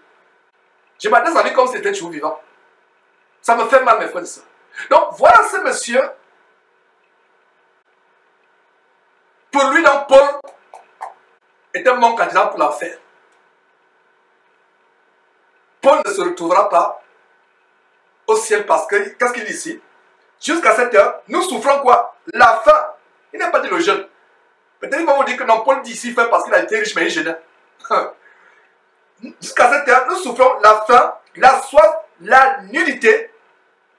A: Je m'adresse à lui comme si c'était toujours vivant. Ça me fait mal, mes frères et sœurs. Donc, voilà ce monsieur. Pour lui, donc, Paul est un bon candidat pour l'enfer. Paul ne se retrouvera pas au ciel parce que, qu'est-ce qu'il dit ici? Jusqu'à cette heure, nous souffrons quoi? La faim. Il n'a pas dit le jeûne. Peut-être qu'il va vous dire que non, Paul dit ici faim parce qu'il a été riche, mais il jeûnait. Jusqu'à cette heure, nous souffrons la faim, la soif, la nudité.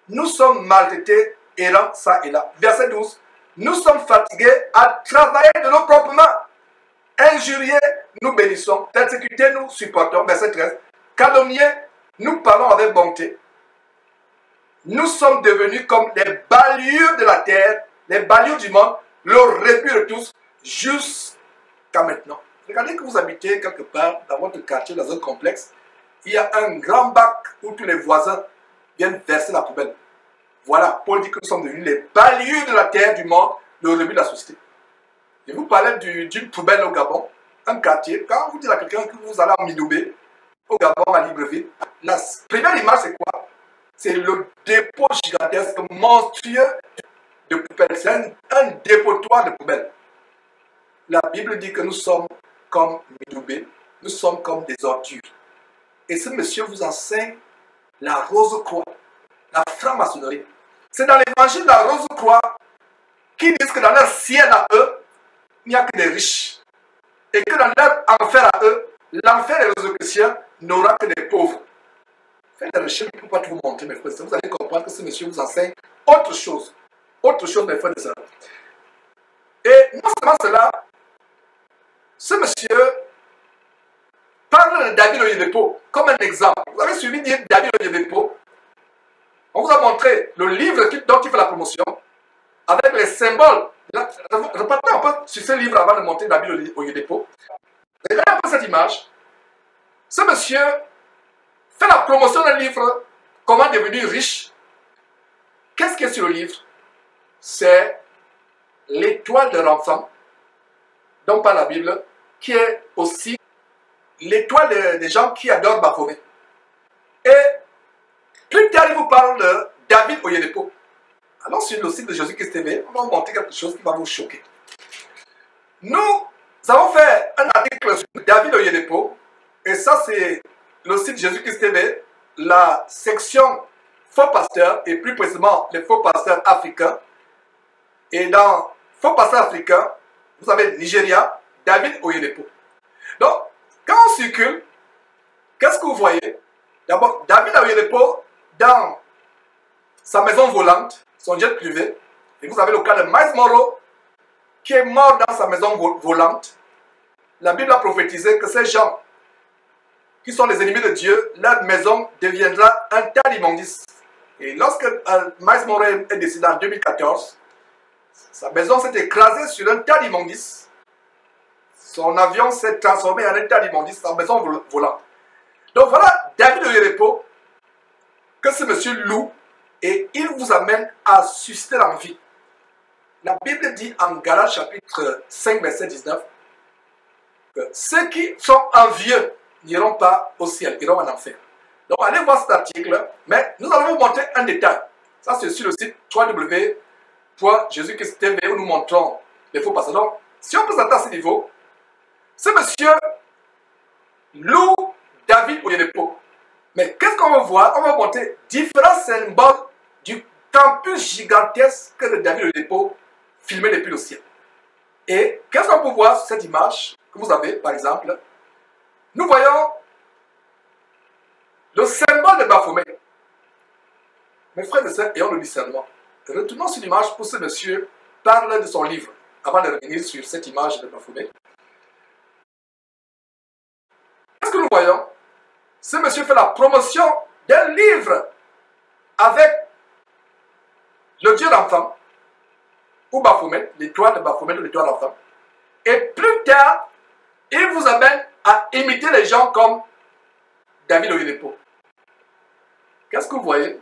A: Nous sommes maltraités, errants ça et là. Verset 12. Nous sommes fatigués à travailler de nos propres mains. Injuriés, nous bénissons. Persécutés, nous supportons. Verset 13. Calomniés, nous parlons avec bonté. Nous sommes devenus comme les balayures de la terre, les balayures du monde, le rebut de tous, jusqu'à maintenant. Regardez que vous habitez quelque part dans votre quartier, dans un complexe, il y a un grand bac où tous les voisins viennent verser la poubelle. Voilà, Paul dit que nous sommes devenus les balayures de la terre, du monde, le rebut de la société. Je vous parlais d'une poubelle au Gabon, un quartier. Quand vous dites à quelqu'un que vous allez à Midoubé, au Gabon, à Libreville, la première image c'est quoi? C'est le dépôt gigantesque, monstrueux de poubelles. C'est un dépotoir de poubelles. La Bible dit que nous sommes comme Midoubé, nous sommes comme des ordures. Et ce monsieur vous enseigne la rose-croix, la franc-maçonnerie. C'est dans l'évangile de la rose-croix qui disent que dans leur ciel à eux, il n'y a que des riches. Et que dans leur enfer à eux, l'enfer des chrétiens n'aura que des pauvres. Faites des recherches, je ne peux pas tout vous montrer, mes frères. Vous allez comprendre que ce monsieur vous enseigne autre chose. Autre chose, mes frères et sœurs. Et non seulement cela, ce monsieur parle de David Oyedepo comme un exemple. Vous avez suivi dire David Oyedepo. On vous a montré le livre dont il fait la promotion, avec les symboles. Repartez un peu sur ce livre avant de monter la Bible au dépôt. Regardez un peu cette image. Ce monsieur fait la promotion d'un livre, Comment devenir riche. Qu'est-ce qu'il y a sur le livre? C'est l'étoile de l'enfant, donc par la Bible, qui est aussi l'étoile des gens qui adorent Baphomet. Et plus tard, il vous parle de David Oyedepo. Alors sur le site de Jésus-Christ TV, on va vous montrer quelque chose qui va vous choquer. Nous avons fait un article sur David Oyedepo, et ça c'est le site Jésus-Christ TV, la section faux pasteurs, et plus précisément les faux pasteurs africains. Et dans faux pasteurs africains, vous avez Nigeria, David Oyedepo. Donc, quand on circule, qu'est-ce que vous voyez? D'abord, David Oyedepo, dans sa maison volante, son jet privé, et vous avez le cas de Miles Monroe, qui est mort dans sa maison volante. La Bible a prophétisé que ces gens qui sont les ennemis de Dieu, leur maison deviendra un tas d'immondices. Et lorsque Miles Monroe est décédé en 2014, sa maison s'est écrasée sur un tas d'immondices. Son avion s'est transformé en un tas d'immondices, sa maison volante. Donc voilà David Oyedepo, que ce monsieur loue, et il vous amène à susciter l'envie. La Bible dit en Galates chapitre 5, verset 19, que ceux qui sont envieux n'iront pas au ciel, iront en enfer. Donc allez voir cet article, mais nous allons vous montrer un détail. Ça c'est sur le site www.jésus-christ.tv où nous montrons les faux pasteurs. Donc si on peut s'attendre à ce niveau, ce monsieur loue David Oyedepo. Mais qu'est-ce qu'on va voir? On va montrer différents symboles du campus gigantesque de David Oyedepo filmé depuis le ciel. Et qu'est-ce qu'on peut voir sur cette image que vous avez, par exemple? Nous voyons le symbole de Baphomet. Mes frères et sœurs, ayons le discernement. Retournons sur l'image pour ce monsieur parle de son livre, avant de revenir sur cette image de Baphomet. Qu'est-ce que nous voyons? Ce monsieur fait la promotion d'un livre avec le Dieu d'enfant, ou Baphomet, l'étoile de Baphomet, ou l'étoile d'enfant. Et plus tard, il vous amène à imiter les gens comme David Oyedepo. Qu'est-ce que vous voyez?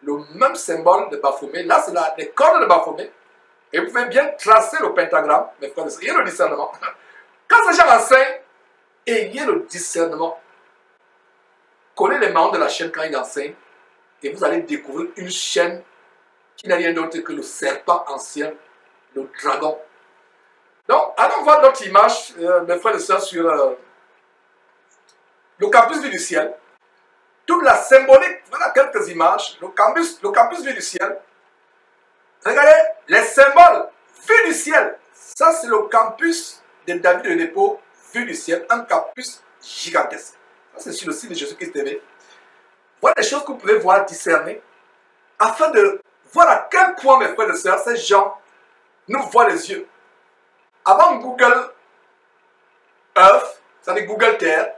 A: Le même symbole de Baphomet. Là, c'est les cordes de Baphomet. Et vous pouvez bien tracer le pentagramme, mes frères et sœurs. Ayez le discernement. Quand ces gens enseignent, ayez le discernement. Collez les mains de la chaîne quand ils enseignent. Et vous allez découvrir une chaîne qui n'est rien d'autre que le serpent ancien, le dragon. Donc, allons voir notre image, mes frères et sœurs, sur le campus vu du ciel. Toute la symbolique, voilà quelques images. Le campus vu du ciel. Regardez les symboles vus du ciel. Ça, c'est le campus de David Oyedepo vu du ciel. Un campus gigantesque. Ça, c'est sur le site de Jésus-Christ TV. Voilà les choses que vous pouvez voir, discerner, afin de voir à quel point, mes frères et sœurs, ces gens nous voient les yeux. Avant Google Earth, c'est-à-dire Google Terre,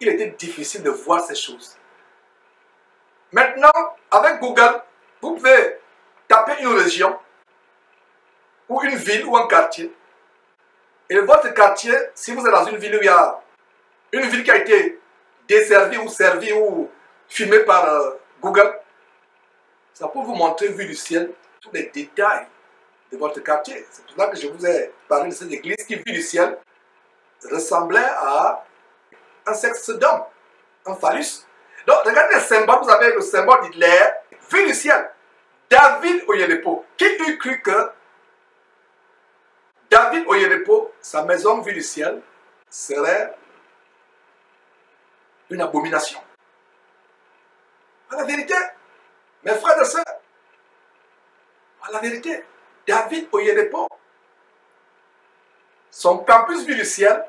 A: il était difficile de voir ces choses. Maintenant, avec Google, vous pouvez taper une région, ou une ville, ou un quartier. Et votre quartier, si vous êtes dans une ville où il y a une ville qui a été desservie ou servie ou filmée par Google, ça peut vous montrer, vue du ciel, tous les détails de votre quartier. C'est pour ça que je vous ai parlé de cette église qui, vue du ciel, ressemblait à un sexe d'homme, un phallus. Donc, regardez les symboles. Vous avez le symbole d'Hitler, vu du ciel. David Oyedepo. Qui eût cru que David Oyedepo, sa maison vue du ciel, serait une abomination? La vérité, mes frères et sœurs, la vérité, David Oyedepo, son campus vu du ciel,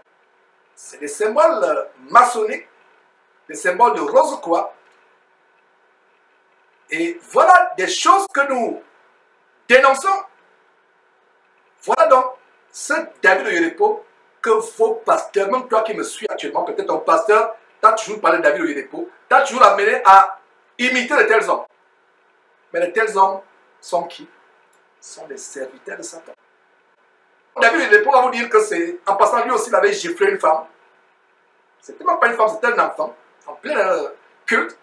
A: c'est des symboles maçonniques, des symboles de Rose-Croix. Et voilà des choses que nous dénonçons. Voilà donc ce David Oyedepo que vos pasteurs, même toi qui me suis actuellement, peut-être ton pasteur, t'as toujours parlé de David Oyedepo, t'as toujours amené à imiter de tels hommes. Mais de tels hommes sont qui? Sont des serviteurs de Satan. David, il pourra vous dire que c'est, en passant, lui aussi, il avait giflé une femme. C'était même pas une femme, c'était un enfant, en plein culte.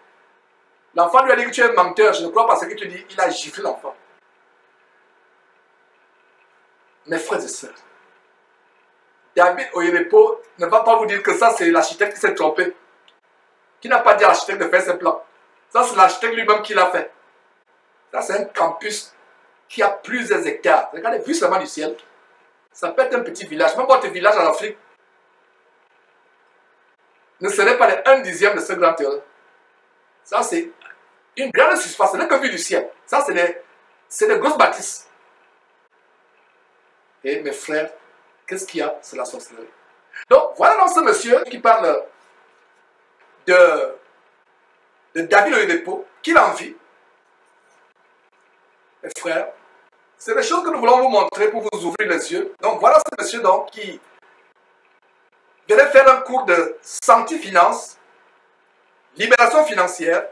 A: L'enfant lui a dit que tu es un menteur, je ne crois pas ce que tu dis. Il a giflé l'enfant. Mes frères et sœurs, David Oyedepo ne va pas vous dire que ça c'est l'architecte qui s'est trompé. Qui n'a pas dit à l'architecte de faire ses plans. Ça c'est l'architecte lui-même qui l'a fait. Ça c'est un campus qui a plusieurs hectares. Regardez, vu seulement du ciel. Ça peut être un petit village. Même votre village en Afrique ne serait pas les 1/10 de ce grand terrain. Ça c'est une grande surface. Ce n'est que vue du ciel. Ça c'est des grosses bâtisses. Et mes frères, qu'est-ce qu'il y a? C'est la sorcellerie. Donc, voilà donc ce monsieur qui parle de David Oyedepo, qu'il envie. Mes frères, c'est des choses que nous voulons vous montrer pour vous ouvrir les yeux. Donc, voilà ce monsieur donc qui venait faire un cours de santé-finance, libération financière,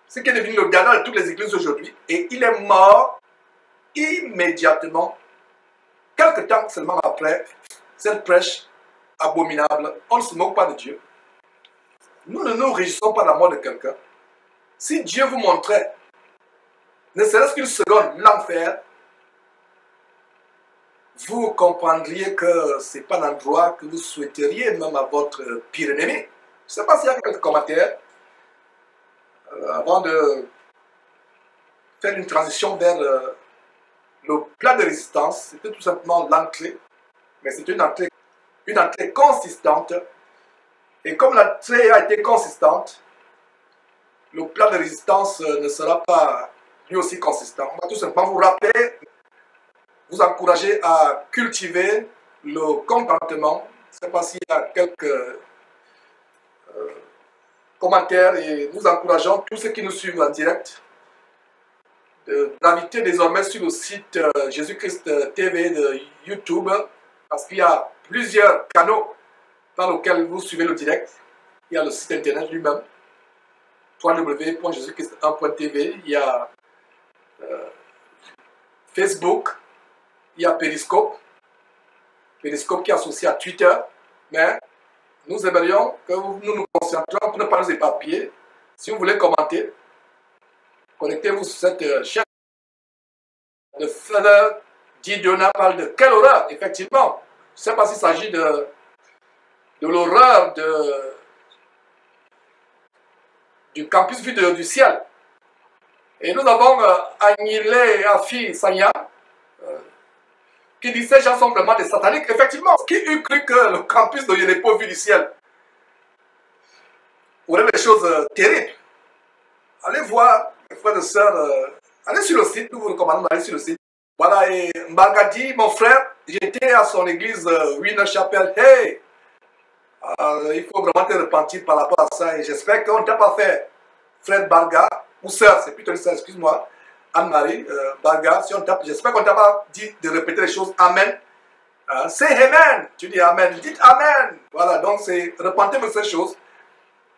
A: ce qui est devenu le gardien de toutes les églises aujourd'hui. Et il est mort immédiatement. Quelque temps seulement après cette prêche abominable, on ne se moque pas de Dieu. Nous ne nous réjouissons pas de la mort de quelqu'un. Si Dieu vous montrait, ne serait-ce qu'une seconde, l'enfer, vous comprendriez que ce n'est pas l'endroit que vous souhaiteriez même à votre pire ennemi. Je ne sais pas s'il y a quelques commentaires avant de faire une transition vers le plat de résistance. C'était tout simplement l'entrée, mais c'est une entrée consistante. Et comme l'entrée a été consistante, le plat de résistance ne sera pas lui aussi consistant. On va tout simplement vous rappeler, vous encourager à cultiver le contentement. Je ne sais pas s'il y a quelques commentaires, et nous encourageons tous ceux qui nous suivent en direct d'inviter désormais sur le site Jésus-Christ TV de YouTube, parce qu'il y a plusieurs canaux par lesquels vous suivez le direct. Il y a le site internet lui-même, www.jésuschrist1.tv. Il y a Facebook, il y a Periscope qui est associé à Twitter. Mais nous aimerions que nous nous concentrions pour ne pas nous éparpiller. Si vous voulez commenter, connectez-vous sur cette chaîne. Le frère Didiona parle de quelle horreur, effectivement. Je ne sais pas s'il s'agit de l'horreur du campus vu du ciel. Et nous avons Agnile Afi Sanya qui dit ces gens sont vraiment des sataniques. Effectivement, qui eût cru que le campus de Oyedepo vu du ciel aurait des choses terribles. Allez voir, mes frères et sœurs, allez sur le site, nous vous recommandons d'aller sur le site. Voilà, et Mbagadi, mon frère, j'étais à son église Winner Chapel. Hey, il faut vraiment te repentir par rapport à ça. Et j'espère qu'on ne t'a pas fait, frère Barga, ou sœur, c'est plutôt ça, excuse-moi, Anne-Marie Barga. Si j'espère qu'on ne t'a pas dit de répéter les choses. Amen. C'est Amen. Tu dis Amen. Dites Amen. Voilà, donc c'est repentez-vous de ces choses.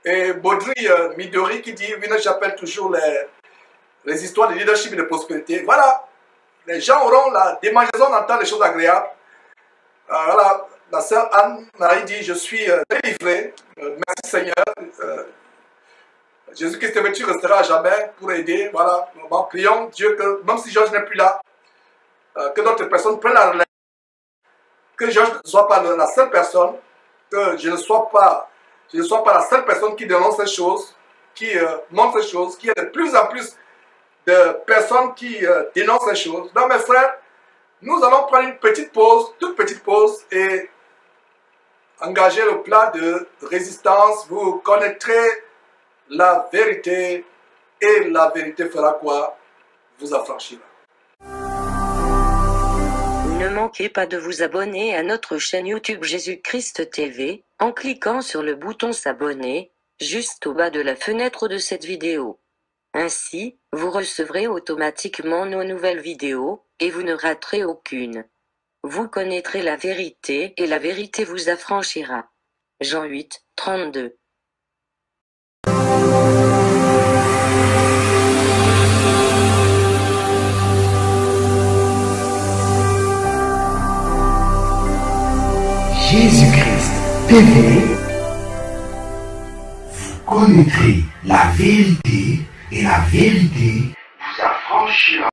A: Et Baudry Midori qui dit Winner Chapel, toujours les histoires de leadership et de prospérité. Voilà. Les gens auront la démangeaison d'entendre les choses agréables. Voilà, la sœur Anne-Marie dit, je suis délivrée. Merci Seigneur. Jésus-Christ, tu resteras à jamais pour aider. Voilà, nous prions Dieu que, même si Georges n'est plus là, que d'autres personnes prennent la relève. Que Georges ne soit pas la seule personne, que je ne sois pas la seule personne qui dénonce ces choses, qui montre ces choses, qu'il y ait de plus en plus de personnes qui dénoncent ces choses. Donc mes frères, nous allons prendre une petite pause, toute petite pause, et engager le plat de résistance. Vous connaîtrez la vérité, et la vérité fera quoi? Vous affranchira.
F: Ne manquez pas de vous abonner à notre chaîne YouTube Jésus-Christ TV, en cliquant sur le bouton s'abonner, juste au bas de la fenêtre de cette vidéo. Ainsi, vous recevrez automatiquement nos nouvelles vidéos, et vous ne raterez aucune. Vous connaîtrez la vérité, et la vérité vous affranchira. Jean 8, 32.
G: Jésus-Christ TV, vous connaîtrez la vérité et la vérité vous affranchira.